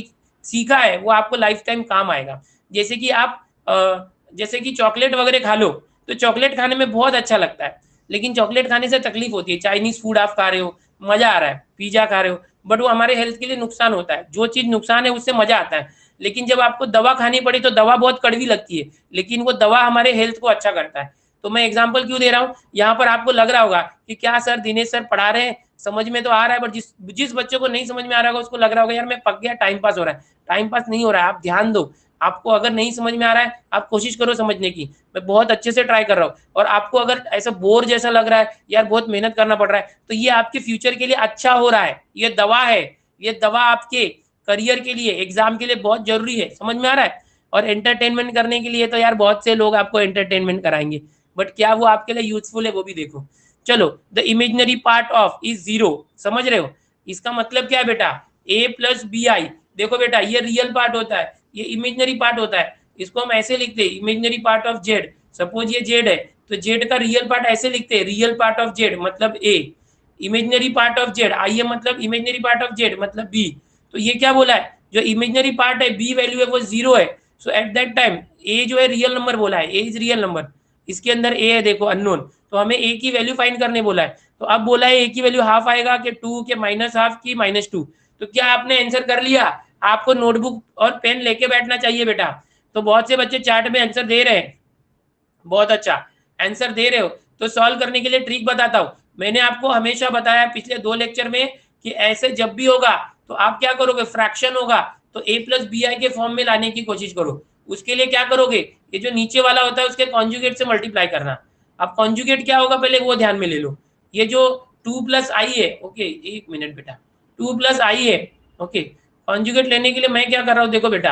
सीखा है वो आपको लाइफ टाइम काम आएगा. जैसे कि आप जैसे कि चॉकलेट वगैरह खा लो, तो चॉकलेट खाने में बहुत अच्छा लगता है, लेकिन चॉकलेट खाने से तकलीफ होती है. चाइनीज फूड आप खा रहे हो, मजा आ रहा है, पिज्जा खा रहे हो, बट वो हमारे हेल्थ के लिए नुकसान होता है. जो चीज नुकसान है उससे मजा आता है. लेकिन जब आपको दवा खानी पड़ी तो दवा बहुत कड़वी लगती है, लेकिन वो दवा हमारे हेल्थ को अच्छा करता है. तो मैं एग्जाम्पल क्यों दे रहा हूँ, यहाँ पर आपको लग रहा होगा कि क्या सर दिनेश सर पढ़ा रहे हैं, समझ में तो आ रहा है, बट जिस बच्चे को नहीं समझ में आ रहा होगा उसको लग रहा होगा यार मैं पक गया, टाइम पास हो रहा है. टाइम पास नहीं हो रहा है, आप ध्यान दो. आपको अगर नहीं समझ में आ रहा है, आप कोशिश करो समझने की. मैं बहुत अच्छे से ट्राई कर रहा हूँ. और आपको अगर ऐसा बोर जैसा लग रहा है, यार बहुत मेहनत करना पड़ रहा है, तो ये आपके फ्यूचर के लिए अच्छा हो रहा है. ये दवा है, ये दवा आपके करियर के लिए, एग्जाम के लिए बहुत जरूरी है. समझ में आ रहा है. और एंटरटेनमेंट करने के लिए तो यार बहुत से लोग आपको एंटरटेनमेंट कराएंगे, बट क्या वो आपके लिए यूजफुल है वो भी देखो. चलो the imaginary part of is 0, समझ रहे हो. इसका मतलब क्या है बेटा, a प्लस बी आई. देखो बेटा ये रियल पार्ट होता है, ये इमेजिनरी पार्ट होता है. इसको हम ऐसे लिखते हैं imaginary part of Z. Suppose ये जेड है, तो जेड का रियल पार्ट ऐसे लिखते हैं रियल पार्ट ऑफ जेड मतलब a. Imaginary part of Z I है मतलब इमेजिनरी पार्ट ऑफ जेड मतलब b. तो ये क्या बोला है, जो इमेजिनरी पार्ट है b वैल्यू है वो 0 है. सो एट दैट टाइम a जो है रियल नंबर बोला है, a इज रियल नंबर. इसके अंदर a है देखो अननोन, तो हमें a की वैल्यू फाइंड करने बोला है. तो अब बोला है a की वैल्यू हाफ आएगा कि 2 के माइनस हाफ की -2. तो क्या आपने आंसर कर लिया. आपको नोटबुक और पेन लेके बैठना चाहिए बेटा. तो बहुत से बच्चे चैट में आंसर दे रहे हैं, बहुत अच्छा आंसर दे रहे हो. तो सॉल्व करने के लिए ट्रिक बताता हूँ. मैंने आपको हमेशा बताया पिछले 2 लेक्चर में कि ऐसे जब भी होगा तो आप क्या करोगे, फ्रैक्शन होगा तो a प्लस बी आई के फॉर्म में लाने की कोशिश करो. उसके लिए क्या करोगे, ये जो नीचे वाला होता है उसके कॉन्जुगेट से मल्टीप्लाई करना. अब कॉन्जुगेट क्या होगा पहले वो ध्यान में ले लो. ये जो 2 प्लस आई है, ओके एक मिनट बेटा, 2 प्लस आई है, ओके. कॉन्जुगेट लेने के लिए मैं क्या कर रहा हूँ, देखो बेटा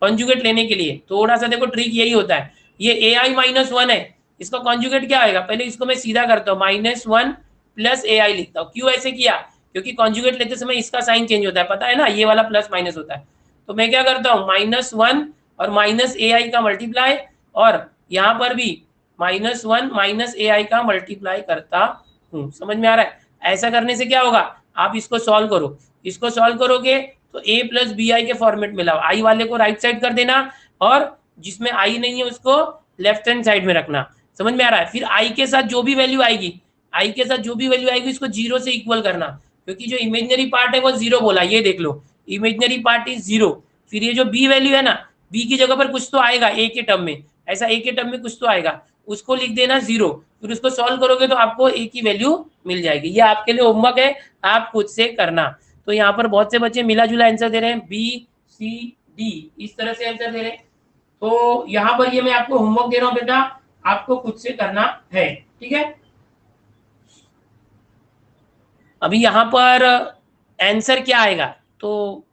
कॉन्जुगेट लेने के लिए थोड़ा सा देखो ट्रिक यही होता है. ये ए आई -1 है, इसका कॉन्जुगेट क्या आएगा, पहले इसको मैं सीधा करता हूँ -1 प्लस ए आई लिखता हूँ. क्यों ऐसे किया, क्योंकि कॉन्जुगेट लेते समय इसका साइन चेंज होता है, पता है ना, ये वाला प्लस माइनस होता है. तो मैं क्या करता हूँ -1 और माइनस ए आई का मल्टीप्लाई, और यहाँ पर भी -1 माइनस ए आई का मल्टीप्लाई करता हूँ. समझ में आ रहा है. ऐसा करने से क्या होगा, आप इसको सॉल्व करो, इसको सॉल्व करोगे तो a प्लस बी आई के फॉर्मेट में लाओ. आई वाले को राइट साइड कर देना और जिसमें आई नहीं है उसको लेफ्ट हैंड साइड में रखना. समझ में आ रहा है. फिर आई के साथ जो भी वैल्यू आएगी, आई के साथ जो भी वैल्यू आएगी इसको 0 से इक्वल करना, क्योंकि जो इमेजिनरी पार्ट है वो 0 बोला, ये देख लो इमेजिनरी पार्ट इज 0. फिर ये जो b वैल्यू है ना, b की जगह पर कुछ तो आएगा a के टर्म में, ऐसा a के टर्म में कुछ तो आएगा, उसको लिख देना 0. फिर उसको सॉल्व करोगे तो आपको a की वैल्यू मिल जाएगी. ये आपके लिए होमवर्क है, आप खुद से करना. तो यहाँ पर बहुत से बच्चे मिला जुला आंसर दे रहे हैं, बी सी डी इस तरह से आंसर दे रहे हैं. तो यहाँ पर ये मैं आपको होमवर्क दे रहा हूँ बेटा, आपको खुद से करना है, ठीक है. अभी यहाँ पर आंसर क्या आएगा, तो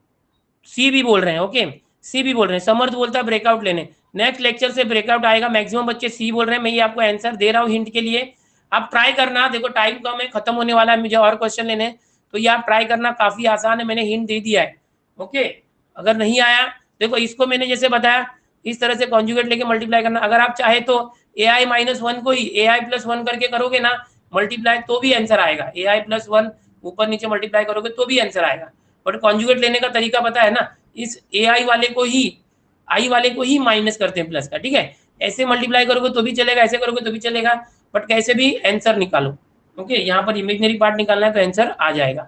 सी भी बोल रहे हैं, ओके सी भी बोल रहे हैं, समर्थ बोलता है ब्रेकआउट लेने, नेक्स्ट लेक्चर से ब्रेकआउट आएगा, मैक्सिमम बच्चे सी बोल रहे हैं, मैं ये आपको आंसर दे रहा हूँ हिंट के लिए, आप ट्राई करना, देखो टाइम कम है, खत्म होने वाला है, मुझे और क्वेश्चन लेने हैं, तो ये आप ट्राई करना, काफी आसान है, मैंने हिंट दे दिया है, ओके। अगर नहीं आया, देखो इसको मैंने जैसे बताया इस तरह से कॉन्जुगेट लेके मल्टीप्लाई करना, अगर आप चाहे तो ai -1 को ही ai +1 करके करोगे ना मल्टीप्लाई, तो भी आंसर आएगा, ai +1 ऊपर नीचे मल्टीप्लाई करोगे तो भी आंसर आएगा, बट कॉन्जुगेट लेने का तरीका पता है ना, इस ai वाले को ही आई वाले को ही माइनस करते हैं प्लस का, ठीक है, ऐसे मल्टीप्लाई करोगे तो भी चलेगा, ऐसे करोगे तो भी चलेगा, बट कैसे भी आंसर निकालो, ओके। यहाँ पर इमेजिनरी पार्ट निकालना है तो आंसर आ जाएगा।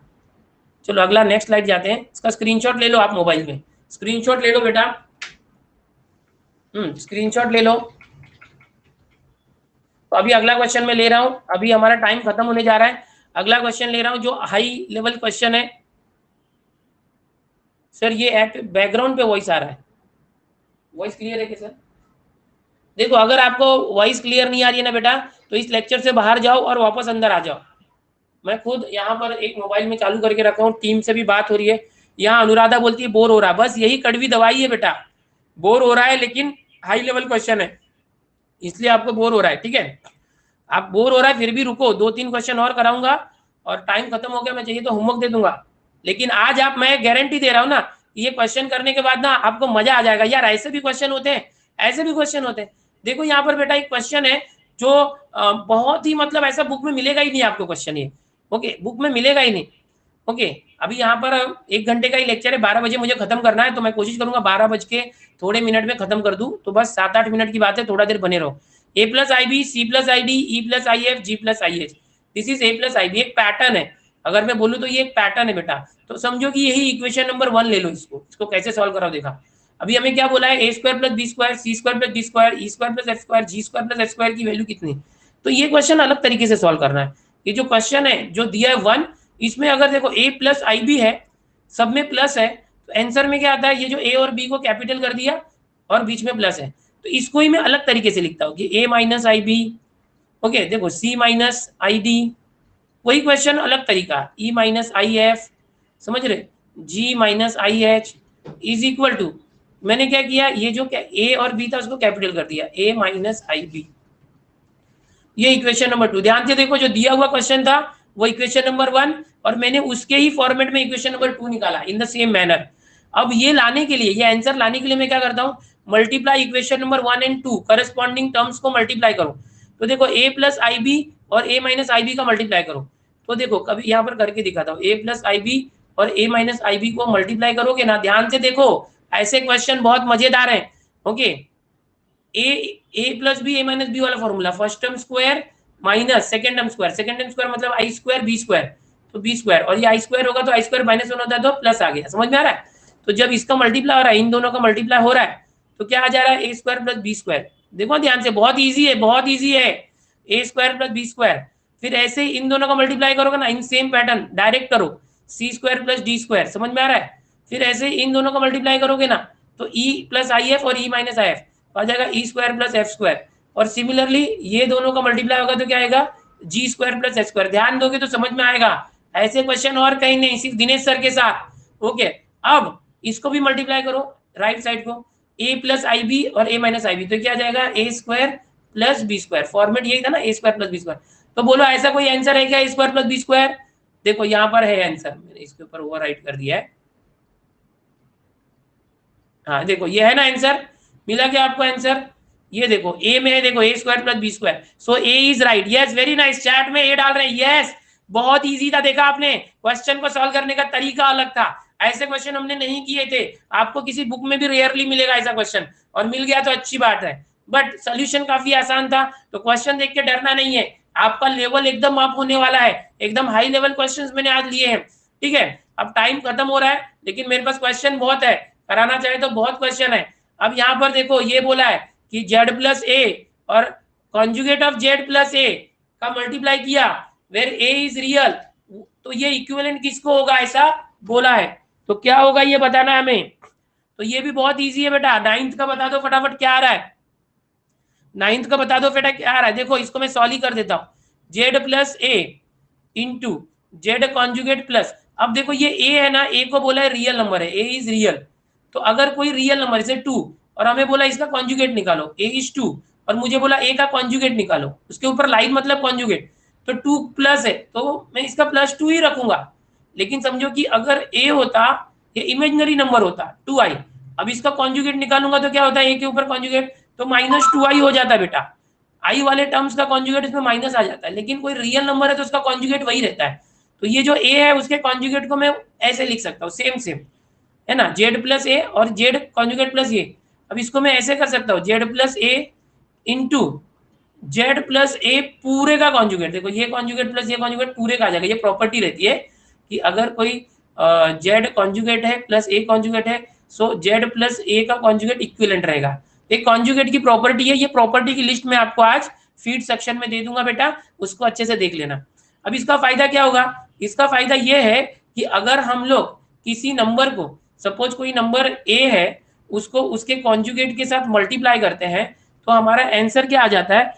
चलो अगला नेक्स्ट स्लाइड जाते हैं, इसका स्क्रीनशॉट ले लो आप मोबाइल में, स्क्रीनशॉट ले लो बेटा, स्क्रीनशॉट ले लो। तो अभी अगला क्वेश्चन मैं ले रहा हूं, अभी हमारा टाइम खत्म होने जा रहा है, अगला क्वेश्चन ले रहा हूं जो हाई लेवल क्वेश्चन है। सर ये बैकग्राउंड पे वॉइस आ रहा है, वॉइस क्लियर है क्या सर? देखो अगर आपको वॉइस क्लियर नहीं आ रही है ना बेटा, तो इस लेक्चर से बाहर जाओ और वापस अंदर आ जाओ। मैं खुद यहाँ पर एक मोबाइल में चालू करके रखा हूँ, टीम से भी बात हो रही है, यहाँ अनुराधा बोलती है बोर हो रहा है, बस यही कड़वी दवाई है बेटा, बोर हो रहा है लेकिन हाई लेवल क्वेश्चन है इसलिए आपको बोर हो रहा है, ठीक है। आप बोर हो रहा है फिर भी रुको, 2-3 क्वेश्चन और कराऊंगा और टाइम खत्म हो गया, मैं चाहिए तो होमवर्क दे दूंगा, लेकिन आज आप, मैं गारंटी दे रहा हूँ ना, ये क्वेश्चन करने के बाद ना आपको मजा आ जाएगा, यार ऐसे भी क्वेश्चन होते हैं, ऐसे भी क्वेश्चन होते हैं। देखो यहाँ पर बेटा एक क्वेश्चन है जो बहुत ही मतलब ऐसा बुक में मिलेगा ही नहीं आपको क्वेश्चन, ये ओके बुक में मिलेगा ही नहीं, ओके। अभी यहाँ पर 1 घंटे का ही लेक्चर है, 12 बजे मुझे खत्म करना है, तो मैं कोशिश करूंगा 12 बज के थोड़े मिनट में खत्म कर दूं, तो बस 7-8 मिनट की बात है, थोड़ा देर बने रहो। a + ib c + id e + if g + ih, this is a + ib, एक पैटर्न है, अगर मैं बोलूं तो ये एक पैटर्न है बेटा, तो समझो कि यही इक्वेशन नंबर 1 ले लो, इसको कैसे सॉल्व कराओ देखा। अभी हमें क्या बोला है, a² + b² c² + d² e² + f² g² + h² की वैल्यू कितनी, तो ये क्वेश्चन अलग तरीके से सॉल्व करना है। ये जो क्वेश्चन है जो दिया है 1, इसमें अगर देखो a + ib है, सब में प्लस है, तो आंसर में क्या आता है, ये जो a और b को कैपिटल कर दिया और बीच में प्लस है, तो इसको ही मैं अलग तरीके से लिखता हूँ कि a - ib, ओके। देखो c - id, वही क्वेश्चन अलग तरीका, e - if, समझ रहे, g - ih is equal to, मैंने क्या किया, ये जो a और b था उसको कैपिटल कर दिया, a - ib, ये इक्वेशन नंबर 2। ध्यान से देखो, जो दिया हुआ क्वेश्चन था वो इक्वेशन नंबर 1 और मैंने उसके ही फॉर्मेट में इक्वेशन नंबर 2 निकाला इन द सेम मैनर। अब ये लाने के लिए, ये आंसर लाने के लिए मैं क्या करता हूँ, multiply equation number 1 and 2, corresponding terms को मल्टीप्लाई करो। तो देखो a + ib और a - ib का मल्टीप्लाई करो, तो देखो कभी यहाँ पर करके दिखाता हूँ, a + ib और a - ib को मल्टीप्लाई करोगे ना, ध्यान से देखो ऐसे क्वेश्चन बहुत मजेदार है, okay. a + b a - b वाला formula, first term square minus second term square, second term square मतलब i² b², तो b² और ये i² होगा तो i² -1 होता है तो प्लस आ गया, समझ में आ रहा है। तो जब इसका मल्टीप्लाई हो रहा है, इन दोनों का मल्टीप्लाई हो रहा है, तो क्या आ जा रहा है, a² + b²। देखो ध्यान से, बहुत इजी है, बहुत इजी है, a² + b²। फिर ऐसे इन दोनों का मल्टीप्लाई करोगे ना, इन सेम पैटर्न डायरेक्ट करो, c² + d², समझ में आ रहा है। फिर ऐसे इन दोनों का मल्टीप्लाई करोगे ना, तो e + if और e - if आ जाएगा e² + f², और सिमिलरली ये दोनों का मल्टीप्लाई होगा तो क्या आएगा, g² + h²। ध्यान दोगे तो समझ में आएगा, ऐसे क्वेश्चन और कहीं नहीं, सिर्फ दिनेश सर के साथ, ओके। अब इसको भी मल्टीप्लाई करो राइट साइड को, a + ib और a - ib, तो क्या आ जाएगा, a² + b², फॉर्मेट यही था ना, a² + b²। तो बोलो ऐसा कोई आंसर है क्या, a² + b²? देखो यहाँ पर है आंसर, मैंने इसके ऊपर ओवर राइट कर दिया है, हाँ देखो ये है ना आंसर, मिला क्या आपको आंसर, ये देखो a में है, देखो a² + b², so a is right, yes very nice, chat में a डाल रहे हैं, यस बहुत इजी था, देखा आपने, क्वेश्चन को सॉल्व करने का तरीका अलग था, ऐसे क्वेश्चन हमने नहीं किए थे, आपको किसी बुक में भी रेयरली मिलेगा ऐसा क्वेश्चन, और मिल गया तो अच्छी बात है, बट सोल्यूशन काफी आसान था, तो क्वेश्चन देख के डरना नहीं है, आपका लेवल एकदम अप होने वाला है, एकदम हाई लेवल क्वेश्चंस मैंने आज लिए हैं, ठीक है। अब टाइम खत्म हो रहा है, लेकिन मेरे पास क्वेश्चन बहुत है, कराना चाहे तो बहुत क्वेश्चन है। अब यहाँ पर देखो ये बोला है कि z + a और कॉन्जुगेट ऑफ z + a का मल्टीप्लाई किया वेयर a इज रियल, तो ये इक्विवेलेंट किसको होगा, ऐसा बोला है, तो क्या होगा ये बताना है हमें। तो ये भी बहुत इजी है बेटा, 9th का बता दो फटाफट क्या आ रहा है, 9th का बता दो बेटा क्या आ रहा है। देखो इसको मैं सॉल्व कर देता हूँ, z + a into Z conjugate plus, अब देखो ये ए है ना, ए को बोला है रियल नंबर है, ए इज रियल, तो अगर कोई रियल नंबर जैसे 2 और हमें बोला इसका कॉन्जुगेट निकालो, ए इज 2 और मुझे बोला ए का कॉन्जुगेट निकालो, उसके ऊपर लाइन मतलब कॉन्जुगेट, तो 2 प्लस है तो मैं इसका +2 ही रखूंगा। लेकिन समझो कि अगर ए होता, ये इमेजिनरी नंबर होता 2i, अब इसका कॉन्जुगेट निकालूंगा तो क्या होता है, ए के ऊपर कॉन्जुगेट तो -2i हो जाता है बेटा, आई वाले टर्म्स का कॉन्जुगेट इसमें माइनस आ जाता है, लेकिन कोई रियल नंबर है तो उसका कॉन्जुगेट वही रहता है। तो ये जो ए है उसके कॉन्जुगेट को मैं ऐसे लिख सकता हूँ, सेम सेम है ना, जेड प्लस ए और जेड कॉन्जुगेट प्लस ए। अब इसको मैं ऐसे कर सकता हूँ, जेड प्लस ए इंटू जेड प्लस ए पूरे का कॉन्जुगेट, देखो ये कॉन्जुगेट प्लस ये कॉन्जुगेट पूरे का आ जाएगा। ये प्रॉपर्टी रहती है कि अगर कोई जेड कॉन्जुगेट है प्लस ए कॉन्जुगेट है, सो जेड प्लस ए का कॉन्जुगेट इक्विवेलेंट रहेगा। एक कॉन्जुगेट की प्रॉपर्टी है, ये प्रॉपर्टी की लिस्ट में आपको आज फीड सेक्शन में दे दूंगा बेटा, उसको अच्छे से देख लेना। अब इसका फायदा क्या होगा, इसका फायदा ये है कि अगर हम लोग किसी नंबर को, सपोज कोई नंबर ए है, उसको उसके कॉन्जुगेट के साथ मल्टीप्लाई करते हैं तो हमारा आंसर क्या आ जाता है,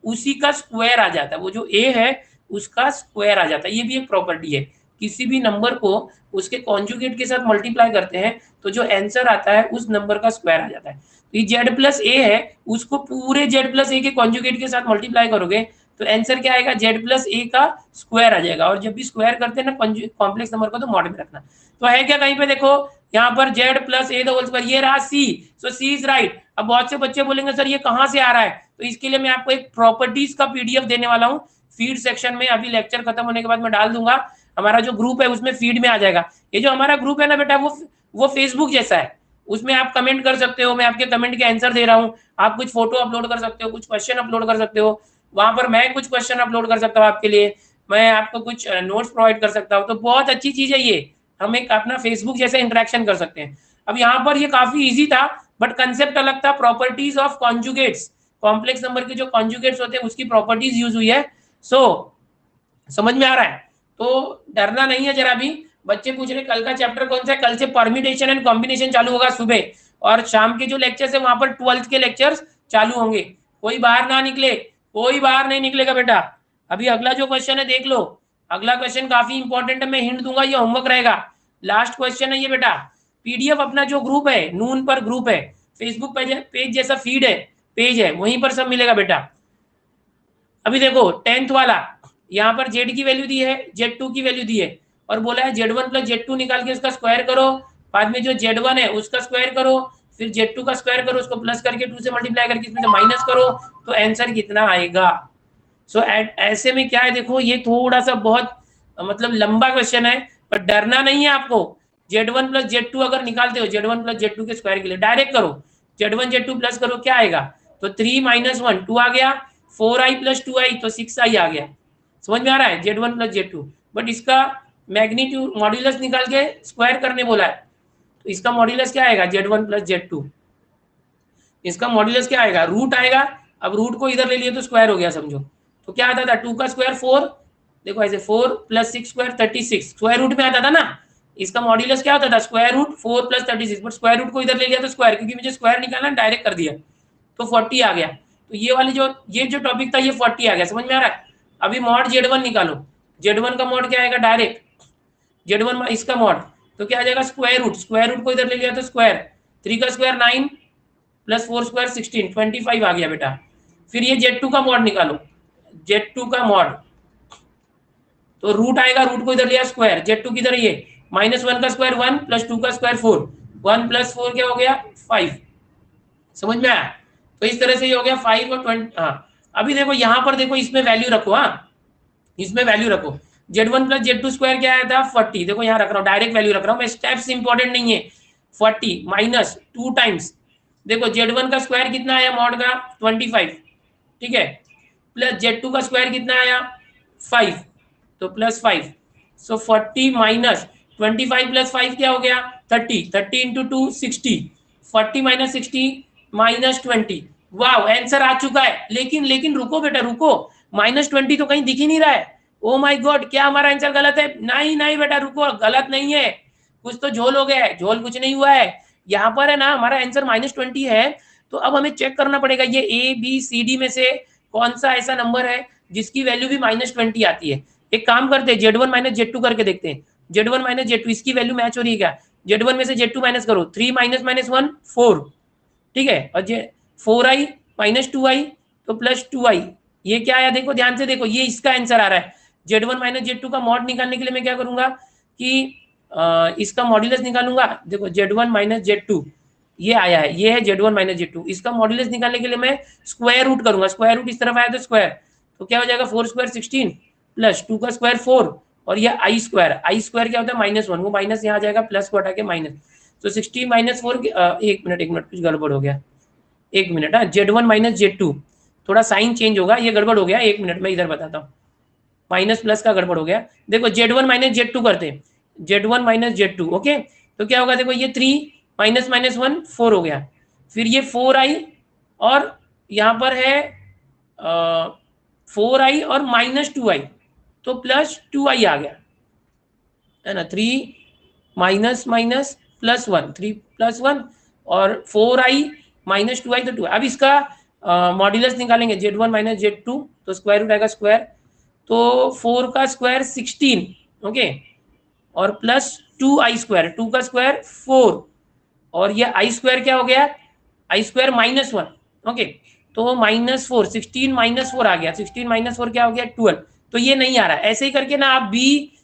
उसी का स्क्वायर आ जाता है, वो जो ए है उसका स्क्वायर आ जाता है। ये भी एक प्रॉपर्टी है, किसी भी नंबर को उसके कॉन्जुगेट के साथ मल्टीप्लाई करते हैं तो जो आंसर आता है उस नंबर का स्क्वायर आ जाता है। तो ये जेड प्लस ए है, उसको पूरे जेड प्लस ए के कॉन्जुगेट के साथ मल्टीप्लाई करोगे तो आंसर क्या आएगा, जेड प्लस ए का स्क्वायर आ जाएगा। और जब भी स्क्वायर करते हैं ना कॉम्प्लेक्स नंबर को तो मॉड में रखना। तो है क्या, कहीं पे देखो यहाँ पर z plus A the whole square, ये रहा सी, सो सी इज राइट। अब बहुत से बच्चे बोलेंगे सर ये कहाँ से आ रहा है, तो इसके लिए मैं आपको एक प्रॉपर्टीज का पीडीएफ देने वाला हूँ फीड सेक्शन में, अभी लेक्चर खत्म होने के बाद मैं डाल दूंगा, हमारा जो ग्रुप है उसमें फीड में आ जाएगा। ये जो हमारा ग्रुप है ना बेटा, वो फेसबुक जैसा है, उसमें आप कमेंट कर सकते हो, मैं आपके कमेंट के आंसर दे रहा हूँ, आप कुछ फोटो अपलोड कर सकते हो, कुछ क्वेश्चन अपलोड कर सकते हो, वहां पर मैं कुछ क्वेश्चन अपलोड कर सकता हूँ आपके लिए, मैं आपको कुछ नोट्स प्रोवाइड कर सकता हूँ। तो बहुत अच्छी चीज है ये, हम एक अपना फेसबुक जैसे इंटरेक्शन कर सकते हैं। अब यहाँ पर ये काफी इजी था बट कंसेप्ट अलग था, properties of conjugates, complex number के जो कॉन्जुगेट्स होते हैं उसकी प्रॉपर्टीज यूज हुई है। सो समझ में आ रहा है, तो डरना नहीं है जरा भी। बच्चे पूछ रहे कल का चैप्टर कौन सा है, कल से परम्यूटेशन एंड कॉम्बिनेशन चालू होगा सुबह, और शाम के जो लेक्चर्स है वहां पर 12th के लेक्चर्स चालू होंगे। कोई बाहर ना निकले, कोई बाहर नहीं निकलेगा बेटा। अभी अगला जो क्वेश्चन है देख लो, अगला क्वेश्चन काफी इंपॉर्टेंट है, मैं हिंट दूंगा, ये होमवर्क रहेगा, लास्ट क्वेश्चन है ये बेटा। पीडीएफ अपना जो ग्रुप है, नून पर ग्रुप है, फेसबुक पेज जैसा फीड है, पेज है, वहीं पर सब मिलेगा बेटा। अभी देखो 10th वाला, यहाँ पर जेड की वैल्यू दी है, Z2 की वैल्यू दी है, और बोला है Z1 प्लस Z2 निकाल के उसका स्क्वायर करो, बाद में जो Z1 है उसका स्क्वायर करो, फिर Z2 का स्क्वायर करो, उसको प्लस करके 2 से मल्टीप्लाई करके इसमें से माइनस करो, तो आंसर कितना आएगा। सो ऐसे में क्या है, देखो ये थोड़ा सा बहुत मतलब लंबा क्वेश्चन है, पर डरना नहीं है आपको। Z1 प्लस Z2 अगर निकालते हो, Z1 प्लस Z2 के स्क्वायर के लिए डायरेक्ट करो, Z1 Z2 प्लस करो, क्या आएगा, तो 3 - 1 2 आ गया, 4i प्लस 2i तो 6i आ गया। समझ में आ रहा है, Z1 प्लस Z2, बट इसका मैग्नीट्यूड मॉड्यूलस निकाल के स्क्वायर करने बोला है, तो इसका मॉड्यूलस क्या आएगा, Z1 प्लस Z2, इसका मॉड्यूलस क्या आएगा, रूट आएगा। अब रूट को इधर ले लिए तो स्क्वायर हो गया समझो, तो क्या आता था 2 का स्क्वायर 4, देखो ऐसे 4 प्लस 6 स्क्वायर 36, स्क्वायर रूट में आता था ना, इसका मॉड्यूलस क्या होता था, square root 4 plus 36, but square root को इधर ले लिया तो स्क्वायर, क्योंकि मुझे स्क्वायर निकालना डायरेक्ट कर दिया तो 40 आ गया। तो ये वाली ये जो टॉपिक था ये 40 आ गया, समझ में आ रहा है। अभी मॉड Z1 निकालो, Z1 का मॉड क्या आएगा, डायरेक्ट Z1 इसका मॉड, तो क्या आ जाएगा, स्क्वायर रूट को इधर ले लिया तो स्क्वायर, 3 का स्क्वायर 9 प्लस 4 स्क्वायर 16 25 आ गया बेटा। फिर ये Z2 का मॉड निकालो, Z2 का मॉड, तो रूट आएगा, रूट को इधर लिया स्क्वायर, Z2 किधर ये -1 का स्क्वायर 1 प्लस 2 का स्क्वायर 4, 1 प्लस 4 क्या हो गया 5, समझ में आया। तो इस तरह से ये हो गया 5 और 20। हाँ अभी देखो यहाँ पर देखो, इसमें वैल्यू रखो, हाँ इसमें वैल्यू रखो, Z1 प्लस Z2 स्क्वायर क्या आया था 40, देखो यहाँ रख रहा हूँ, डायरेक्ट वैल्यू रख रहा हूँ मैं, स्टेप्स इंपॉर्टेंट नहीं है। 40 माइनस 2 टाइम्स, देखो Z1 का स्क्वायर कितना आया मॉड का 25, ठीक है, प्लस Z2 का स्क्वायर कितना आया 5, तो प्लस 5, सो 40 माइनस 25 प्लस 5 क्या हो गया 30, 30 इंटू 2 60, 40 माइनस 60 माइनस 20, वाह आंसर आ चुका है। लेकिन रुको बेटा रुको, -20 तो कहीं दिख ही नहीं रहा है, ओ माय गॉड, क्या हमारा आंसर गलत है, नहीं बेटा रुको, गलत नहीं है, कुछ तो झोल हो गया है, झोल कुछ नहीं हुआ है, यहाँ पर है ना हमारा आंसर -20 है। तो अब हमें चेक करना पड़ेगा ये A B C D में से कौन सा ऐसा नंबर है जिसकी वैल्यू भी -20 आती है। एक काम करते हैं, Z1 माइनस Z2 करके देखते हैं। Z1 माइनस Z2 इसकी वैल्यू मैच हो रही है क्या? Z1 में से Z2 माइनस करो, 3 माइनस माइनस 1 4, ठीक है, और 4i माइनस 2i तो प्लस 2i, ये क्या आया देखो, ध्यान से देखो, ये इसका आंसर आ रहा है। Z1 माइनस Z2 का मॉड निकालने के लिए मैं क्या करूंगा कि इसका मॉड्यूलस निकालूंगा। देखो Z1 माइनस Z2 ये आया है, ये है Z1 माइनस Z2, इसका मॉड्यूलस निकालने के लिए मैं स्क्वायर रूट करूंगा। स्क्वायर रूट इस तरफ आया तो स्क्वायर, तो क्या हो जाएगा 4 स्क्वायर 16 प्लस 2 का स्क्वायर 4 और ये आई स्क्वायर क्या होता है -1, वो माइनस यहाँ आ जाएगा, प्लस को हटा के माइनस, तो 16 माइनस 4, एक मिनट कुछ गड़बड़ हो गया, एक मिनट। हाँ, Z1 माइनस Z2 थोड़ा साइन चेंज होगा, ये गड़बड़ हो गया, एक मिनट मैं इधर बताता हूँ, माइनस प्लस का गड़बड़ हो गया। देखो Z1 माइनस Z2 करते हैं, Z1 माइनस Z2, ओके, तो क्या होगा देखो, ये 3 माइनस माइनस 1 4 हो गया, फिर ये 4i और यहाँ पर है 4i और माइनस 2i तो प्लस 2i आ गया, है ना। 3 माइनस माइनस प्लस 1, 3 प्लस 1 और 4i माइनस 2i तो 2। अब इसका मॉड्यूलस निकालेंगे, Z1 माइनस Z2 तो स्क्वायर रूट आएगा स्क्वायर, तो 4 का स्क्वायर 16, ओके, और प्लस 2i स्क्वायर, 2 का स्क्वायर 4 और ये i स्क्वायर क्या हो गया, i स्क्वायर -1, ओके, तो -4, 16 -4 आ गया, 16 -4 क्या हो गया 12, तो ये नहीं आ रहा। ऐसे ही करके ना आप B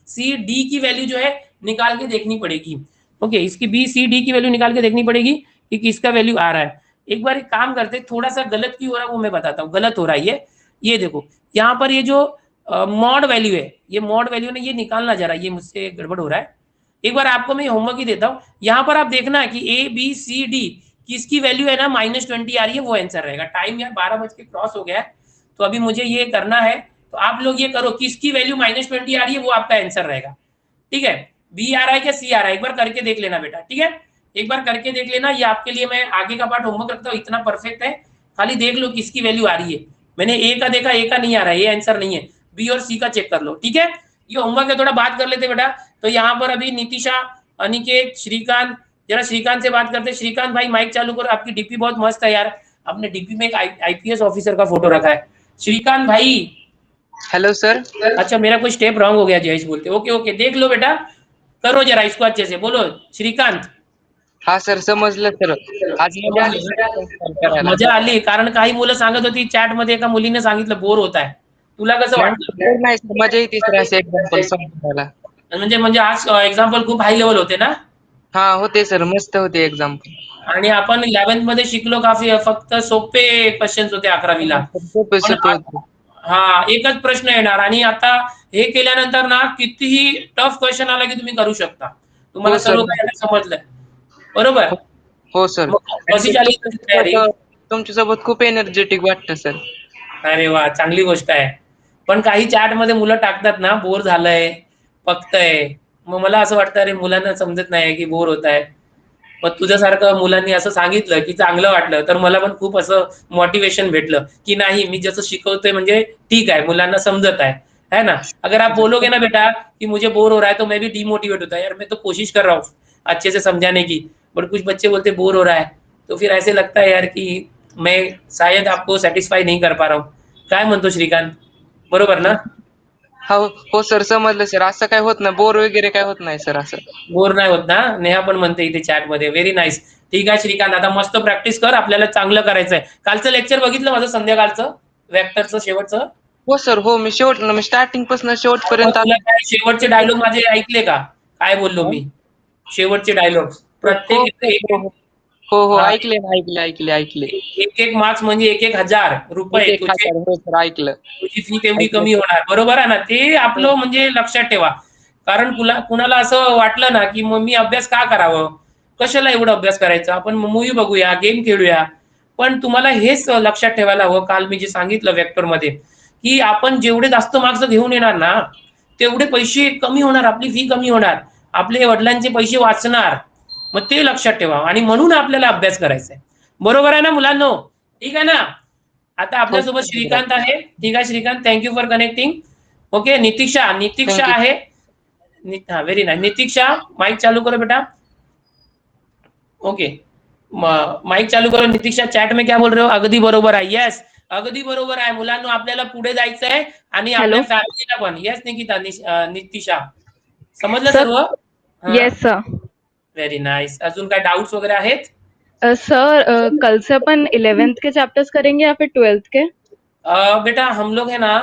C D की वैल्यू जो है निकाल के देखनी पड़ेगी, ओके, इसकी B C D की वैल्यू निकाल के देखनी पड़ेगी कि किसका वैल्यू आ रहा है। एक बार एक काम करते, थोड़ा सा गलत क्यों हो रहा है वो मैं बताता हूँ, गलत हो रहा है ये देखो यहाँ पर ये जो मॉड वैल्यू है, ये मॉड वैल्यू ने ये निकालना जा रहा है, ये मुझसे गड़बड़ हो रहा है। एक बार आपको मैं होमवर्क ही देता हूँ, यहाँ पर आप देखना कि A B C D किसकी वैल्यू है ना -20 आ रही है, वो आंसर रहेगा। टाइम यार 12 बज के क्रॉस हो गया है, तो अभी मुझे ये करना है, तो आप लोग ये करो, किसकी वैल्यू -20 आ रही है वो आपका आंसर रहेगा, ठीक है। बी आ रहा है क्या सी आ रहा है, एक बार करके देख लेना बेटा, ठीक है, एक बार करके देख लेना। ये आपके लिए मैं आगे का पार्ट होमवर्क रखता हूँ, इतना परफेक्ट है, खाली देख लो किसकी वैल्यू आ रही है। मैंने ए का देखा, ए का नहीं आ रहा है, ये आंसर नहीं है, बी और सी का चेक कर लो, ठीक है। ये होमवर्क है, थोड़ा बात कर लेते बेटा। तो यहाँ पर अभी नितिशा, अनिकेत, श्रीकांत, जरा श्रीकांत से बात करते। श्रीकांत भाई माइक चालू करो, आपकी डीपी बहुत मस्त है यार, आपने डीपी में एक आईपीएस ऑफिसर का फोटो रखा है। श्रीकांत भाई, हेलो सर। अच्छा मेरा कोई स्टेप रॉन्ग हो गया जयेश बोलते, ओके ओके, देख लो बेटा, करो जरा इसको अच्छे से, बोलो श्रीकांत। हा सर, समजलं सर, आज मजा आली करायला. मजा आली, कारण काही मुलं सांगत होती चॅट मध्ये, एका मुलीने सांगितलं बोर होत आहे, तुला कसं वाटलं? नाही सर, मजा येते सर असे एक्झाम्पल समजायला. म्हणजे आज एक्झाम्पल खूप हाय लेवल होते ना? हा होते सर, मस्त होते एक्झाम्पल. आणि आपण 11th मध्ये शिकलो काफी, फक्त सोपे क्वेश्चन्स होते 11वीला. हा, एकच प्रश्न येणार, आणि आता हे केल्यानंतर ना कितीही टफ क्वेश्चन आला की तुम्ही करू शकता, तुम्हाला सर्व काही समजलंय, बरोबर? हो सर. कशी झाली तयारी? तुमच्यासोबत खूप एनर्जेटिक वाटतं सर. अरे वा, चांगली गोष्ट आहे. पण काही चॅट मध्ये मुलं टाकतात ना, बोर झालंय, पकतय, मग मला असं वाटतं अरे मुलांना समजत नाही की बोर होत आहे. मग तुझ्यासारखं मुलांनी असं सांगितलं की चांगलं वाटलं, तर मला पण खूप असं मोटिवेशन भेटलं की नाही, मी जसं शिकवतोय म्हणजे ठीक आहे, मुलांना समजत है ना। अगर आप बोलोगे ना बेटा कि मुझे बोर हो रहा है, तो मैं भी डिमोटिवेट होता है, यार मैं तो कोशिश कर रहा हूँ अच्छे से समझाने की, बट कुछ बच्चे बोलते बोर हो रहा है, तो फिर ऐसे लगता है यार कि मैं शायद आपको सॅटिस्फाय नहीं कर पा रहा हूँ। काय म्हणतो श्रीकांत, बरोबर ना? हो सर, समजलं सर, असं काय होत नाही, बोर वगैरे काय होत नाही सर, असं बोर नाही होत ना? नेहा पण म्हणते इथे चॅट मध्ये, व्हेरी नाईस, ठीक आहे श्रीकांत, आता मस्त प्रॅक्टिस कर, आपल्याला चांगलं करायचंय। कालचं लेक्चर बघितलं माझं संध्याकाळचं, वेक्टरचं शेवटचं? हो सर, हो, मी स्टार्टिंग पासून शेवटपर्यंत. शेवटचे डायलॉग माझे ऐकले का, काय बोललो मी? शेवटचे डायलॉग प्रत्येक, हो ऐकले. एक मार्क्स म्हणजे 1,000 रुपये, हो सर, ऐकलं. तुझी फी तेवढी कमी होणार, बरोबर आहे ना? ते आपलं म्हणजे लक्षात ठेवा, कारण कुणाला असं वाटलं ना की मग मी अभ्यास का करावं, कशाला एवढं अभ्यास करायचा, आपण मूवी बघूया, गेम खेळूया, पण तुम्हाला हेच लक्षात ठेवायला हवं, काल मी जे सांगितलं वेक्टर मध्ये, की आपण जेवढे जास्त मार्क्स घेऊन येणार ना, तेवढे पैसे कमी होणार, आपली फी कमी होणार, आपले वडिलांचे पैसे वाचणार, मग ते लक्षात ठेवा, आणि म्हणून आपल्याला अभ्यास करायचा आहे, बरोबर आहे ना मुलांनो? ठीक आहे ना? आता आपल्यासोबत श्रीकांत आहे, ठीक आहे Shrikant, thank you for connecting, okay. Nitiksha आहे, हा व्हेरी नाईस, नितीक्षा माइक चालू करो बेटा, ओके, माइक चालू करो नितीक्षा, चैट में क्या बोल रहे हो, अगदी बरोबर है, यस, अगदी बरोबर आहे मुलांनो, आपल्याला पुढे जायचं आहे आणि हॅलो आपल्या फॅमिलीला पण. येस निकिता, नितिशा, समजलं सर. सर्व? Yes sir. Very nice. अजून काय डाउट्स वगैरे आहेत? सर कल से अपन 11th के चैप्टर्स करेंगे या फिर 12th के? बेटा हम लोग है ना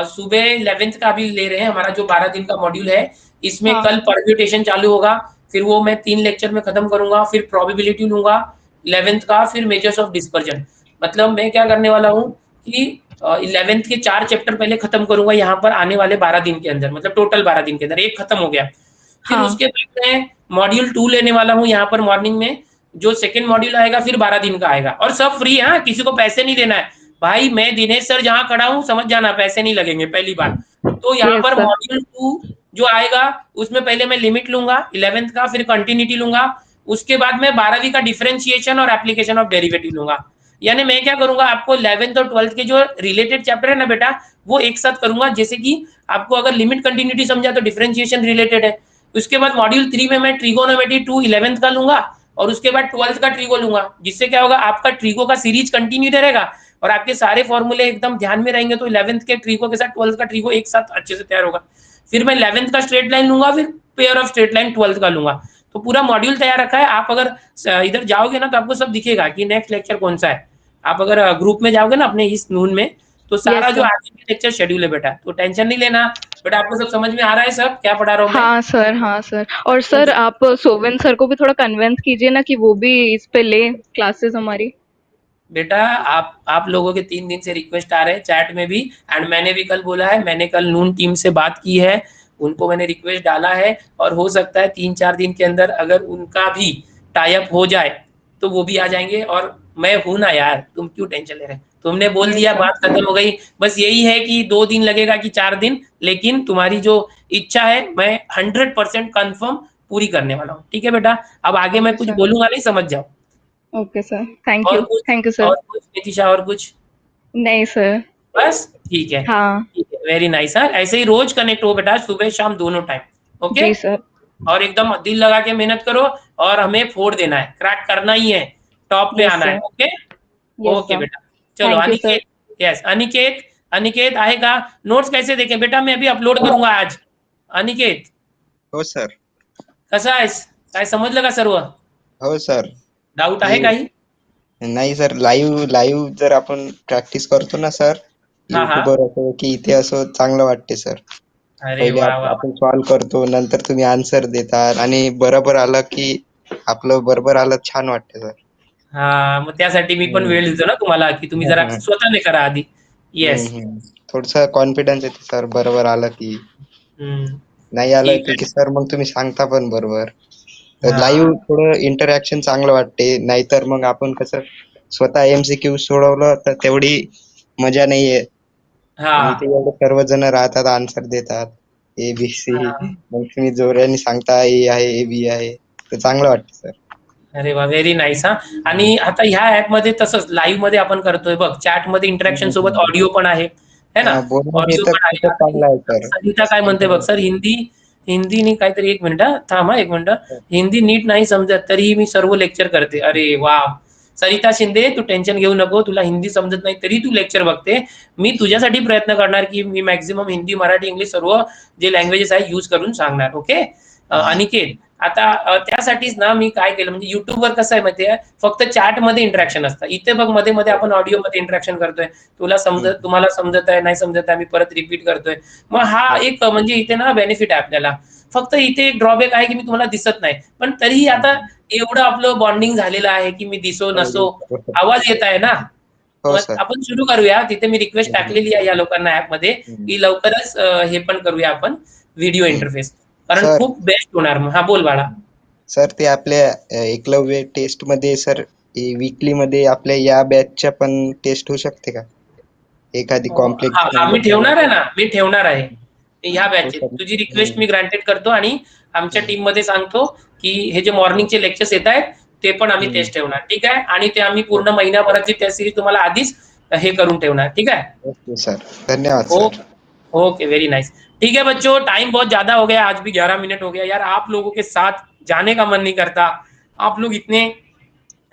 सुबह 11th का भी ले रहे हैं, हमारा जो 12 दिन का मॉड्यूल है, इसमें हाँ. कल परम्यूटेशन चालू होगा, फिर वो मैं 3 लेक्चर में खत्म करूंगा, फिर प्रोबेबिलिटी लूंगा 11th का, फिर मेजर्स ऑफ डिस्पर्जन। मतलब मैं क्या करने वाला हूँ कि 11th के 4 चैप्टर पहले खत्म करूंगा यहाँ पर आने वाले 12 दिन के अंदर, मतलब टोटल 12 दिन के अंदर एक खत्म हो गया। फिर हाँ. उसके बाद मैं मॉड्यूल 2 लेने वाला हूँ यहाँ पर मॉर्निंग में, जो सेकेंड मॉड्यूल आएगा फिर 12 दिन का आएगा, और सब फ्री है, किसी को पैसे नहीं देना है भाई। मैं दिनेश सर जहाँ खड़ा हूँ समझ जाना, पैसे नहीं लगेंगे पहली बार। तो यहाँ यस पर सर. मॉड्यूल 2 जो आएगा उसमें पहले मैं लिमिट लूंगा 11th का, फिर कंटिन्यूटी लूंगा, उसके बाद मैं 12वीं का डिफरेंशिएशन और एप्लीकेशन ऑफ डेरिवेटिव लूंगा। यानी मैं क्या करूंगा, आपको 11th और 12th के जो रिलेटेड चैप्टर है ना बेटा, वो एक साथ करूंगा। जैसे कि आपको अगर लिमिट कंटिन्यूटी समझा तो डिफरेंशिएशन रिलेटेड है, उसके बाद मॉड्यूल 3 में मैं ट्रिगोनोमेट्री 2 11th का लूंगा, और उसके बाद 12th का ट्रिगो लूंगा, जिससे क्या होगा आपका ट्रिगो का सीरीज कंटिन्यू रहेगा और आपके सारे फॉर्मूले एकदम ध्यान में रहेंगे। तो 11th के ट्रिगो के साथ 12th का ट्रिगो एक साथ अच्छे से तैयार होगा। फिर मैं 11th का स्ट्रेट लाइन लूंगा, फिर pair of straight line 12th का लूंगा। तो पूरा मॉड्यूल तैयार रखा है। आप अगर इधर जाओगे ना तो आपको सब दिखेगा कि नेक्स्ट लेक्चर कौन सा है। आप अगर ग्रुप में जाओगे ना अपने इस नून में, तो सारा यस जो सर. आगे के लेक्चर शेड्यूल है बेटा, तो टेंशन नहीं लेना बेटा। आपको सब समझ में आ रहा है, सब क्या पढ़ा रहा हूँ मैं? हाँ सर. हाँ सर. और सर आप सोवेन सर को भी थोड़ा कन्वेंस कीजिए ना कि वो भी इस पे ले क्लासेस हमारी। बेटा आप लोगों के 3 दिन से रिक्वेस्ट आ रहे हैं चैट में भी, एंड मैंने भी कल बोला है, मैंने कल नून टीम से बात की है, उनको मैंने रिक्वेस्ट डाला है, और हो सकता है 3-4 दिन के अंदर अगर उनका भी टाई अप हो जाए तो वो भी आ जाएंगे। और मैं हूं ना यार, तुम क्यों टेंशन ले रहे हैं? तुमने बोल यस दिया, सर. बात खत्म हो गई। बस यही है कि 2 दिन लगेगा कि 4 दिन, लेकिन तुम्हारी जो इच्छा है मैं 100% कंफर्म पूरी करने वाला हूँ। ठीक है बेटा, अब आगे मैं ओके कुछ सर. बोलूंगा नहीं, समझ जाओ। Okay sir. Thank you. Thank you sir. और कुछ नितिशा, और कुछ? नहीं सर. बस ठीक है, हाँ. ठीक है, वेरी नाइस। हाँ, ऐसे ही रोज कनेक्ट हो बेटा, सुबह शाम दोनों टाइम। ओके, जी सर. और एकदम दिल लगा के मेहनत करो, और हमें फोड़ देना है, क्रैक करना ही है, टॉप पे यस आना है। Sir. Okay, yes okay sir. बेटा। चलो thank you sir. Aniket, yes Aniket, Aniket आएगा। नोट्स कैसे देखें बेटा? मैं अभी अपलोड करूंगा आज। अनिकेत हो सर. कसा आहेस? काय समजलं का सर्व? हो सर. डाऊट आहे ते काही? नाही सर, लाईव्ह जर आपण प्रॅक्टिस करतो ना सर, हा हा. युट्यूबवर असं की इथे असं चांगलं वाटते सर. अरे पहिले वा वा. आपण सॉल्व करतो, नंतर तुम्ही आन्सर देतात, आणि बरोबर आलं की आपलं बरोबर आलं छान वाटते सर. हा, मग त्यासाठी मी पण वेळ देतो ना तुम्हाला, की तुम्ही जरा स्वतःने करा आधी. येस. थोडस कॉन्फिडन्स येते सर, बरोबर आलं की. नाही आलं ठीक की आहे. सर मग तुम्ही सांगता पण बरोबर. तर हा. लाईव्ह थोडं इंटरॅक्शन चांगलं वाटते, नाहीतर मग आपण कसं स्वतः एमसीक्यू सोडवलं तर तेवढी मजा नाहीये. हा. आणि इथे एवढे सर्वजण राहतात, आन्सर देतात एबीसी, हा. मग तुम्ही जोराने सांगता ए आहे ए बी आहे, तर चांगलं वाटतं सर. अरे वा, व्हेरी नाईस. हा, आणि आता ह्या ऍप मध्ये तसंच लाईव्ह मध्ये आपण करतोय बघ, चॅट मध्ये इंटरॅक्शन सोबत ऑडिओ पण आहे, है ना? बोलणं हे ऑडिओ तर पण आहे. खूपच चांगलं आहे आता सर. सरिता काय म्हणते बघ सर, हिंदी हिंदी नी काहीतरी, एक मिनिट थांब, एक मिनिट, हिंदी नीट नाही समजत तरीही मी सर्व लेक्चर करते. अरे वा, सरिता शिंदे तू टेन्शन घेऊ नको, तुला हिंदी समजत नाही तरी तू लेक्चर बघते, मी तुझ्यासाठी प्रयत्न करणार की मी मॅक्झिमम हिंदी, मराठी, इंग्लिश सर्व जे लँग्वेजेस आहे यूज करून सांगणार. ओके अनिकेत, आता त्यासाठीच ना मी काय केलं, म्हणजे युट्यूबवर कसं आहे माहितीये, फक्त चॅट मध्ये इंटरॅक्शन असतं, इथे बघ मध्ये मध्ये आपण ऑडिओ मध्ये इंटरॅक्शन करतोय, तुम्हाला समजत आहे नाही समजत आहे, मी परत रिपीट करतोय. मग हा एक म्हणजे इथे ना बेनिफिट आहे आपल्याला. फक्त इथे एक ड्रॉबॅक आहे की मी तुम्हाला दिसत नाही, पण तरीही आता एवढं आपलं बॉन्डिंग झालेलं आहे की मी दिसो नसो आवाज येत आहे ना. हो मग सर. आपण सुरू करूया. तिथे मी रिक्वेस्ट टाकलेली आहे या लोकांना ऍप मध्ये की लवकरच हे पण करूया आपण व्हिडिओ इंटरफेस, कारण सर. खूप बेस्ट होणार. मग हा बोल बाळा. सर ते आपल्या एकलव्य टेस्ट मध्ये सर, वीकली मध्ये आपल्या या बॅचच्या पण टेस्ट होऊ शकते का? एखादी हा कॉम्प्लेक्स हा, मी नंबर ठेवणार आहे झाला ना, मी ठेवणार आहे ह्या तर. हो बॅचचे. सर. तुझी रिक्वेस्ट मी ग्रांटेड करतो, आणि आमच्या टीम मध्ये सांगतो की हे जे मॉर्निंगचे लेक्चर्स येत आहेत ते पण आम्ही टेस्ट ठेवणार. ठीक आहे, आणि ते आम्ही पूर्ण महिन्याभराची टेस्ट सिरीज तुम्हाला आधीच हे करून ठेवणार. ठीक है, ओके सर, धन्यवाद सर. Okay, very nice. ठीक है बच्चों, टाइम बहुत ज्यादा हो गया, आज भी 11 मिनट हो गया यार। आप लोगों के साथ जाने का मन नहीं करता, आप लोग इतने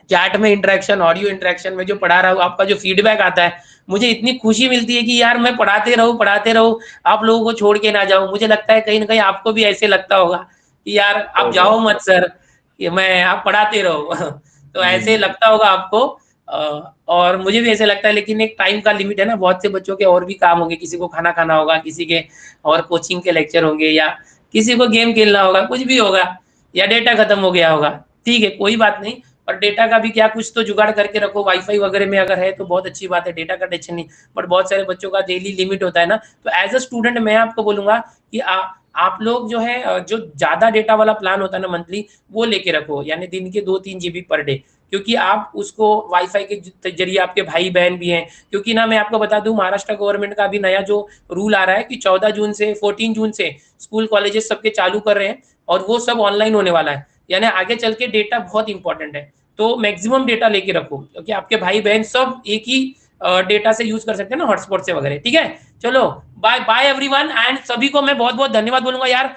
चैट में इंटरेक्शन, ऑडियो इंटरेक्शन में जो पढ़ा रहा हूँ, आपका जो फीडबैक आता है, मुझे इतनी खुशी मिलती है कि यार मैं पढ़ाते रहूं, आप लोगों को छोड़ के ना जाऊं। मुझे लगता है कहीं ना कहीं आपको भी ऐसे लगता होगा कि यार आप जाओ मत सर, कि मैं आप पढ़ाते रहो तो ऐसे लगता होगा आपको। और मुझे भी ऐसे लगता है, लेकिन एक टाइम का लिमिट है ना, बहुत से बच्चों के और भी काम होंगे, किसी को खाना खाना होगा, किसी के और कोचिंग के लेक्चर होंगे, या किसी को गेम खेलना होगा, कुछ भी होगा, या डेटा खत्म हो गया होगा। ठीक है, कोई बात नहीं, और डेटा का भी क्या, कुछ तो जुगाड़ करके रखो, वाईफाई वगैरह में अगर है तो बहुत अच्छी बात है, डेटा का टेंशन नहीं। बट बहुत सारे बच्चों का डेली लिमिट होता है ना, तो एज अ स्टूडेंट मैं आपको बोलूंगा कि आप लोग जो है, जो ज्यादा डेटा वाला प्लान होता है ना मंथली, वो लेके रखो, यानी दिन के 2-3 GB पर डे, क्योंकि आप उसको वाईफाई के जरिए, आपके भाई बहन भी हैं, क्योंकि ना मैं आपको बता दूं, महाराष्ट्र गवर्नमेंट का भी नया जो रूल आ रहा है कि 14 जून से स्कूल कॉलेजेस सबके चालू कर रहे हैं, और वो सब ऑनलाइन होने वाला है, यानी आगे चल के डेटा बहुत इंपॉर्टेंट है। तो मैक्सिमम डेटा लेके रखो, क्योंकि आपके भाई बहन सब एक ही डेटा से यूज कर सकते हैं ना, हॉटस्पॉट से वगैरह। ठीक है, चलो बाय बाय एवरीवन, एंड सभी को मैं बहुत बहुत धन्यवाद बोलूंगा यार।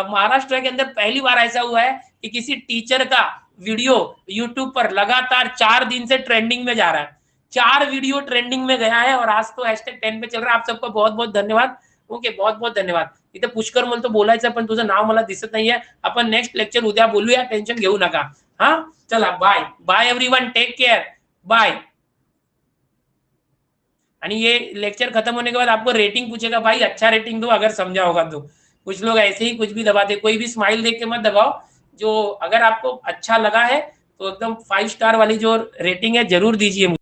महाराष्ट्र के अंदर पहली बार ऐसा हुआ है कि किसी टीचर का वीडियो यूट्यूब पर लगातार 4 दिन से ट्रेंडिंग में जा रहा है, 4 वीडियो ट्रेंडिंग में गया है, और आज तो #10 पे चल रहा है। आप सबको बहुत बहुत धन्यवाद। ओके, बहुत बहुत धन्यवाद। इथं पुष्कर म्हणतो बोलायचं, पण तुझं नाव मला दिसत नाहीये। आपण नेक्स्ट लेक्चर उद्या बोलूया, टेन्शन घेऊ नका। हाँ, चला bye bye everyone, take care, bye. आणि ये लेक्चर खत्म होने के बाद आपको रेटिंग पूछेगा, भाई अच्छा रेटिंग दो अगर समझा होगा तो। कुछ लोग ऐसे ही कुछ भी दबाते, कोई भी स्माइल देख के मत दबाओ। जो अगर आपको अच्छा लगा है तो एकदम 5 स्टार वाली जो रेटिंग है जरूर दीजिए।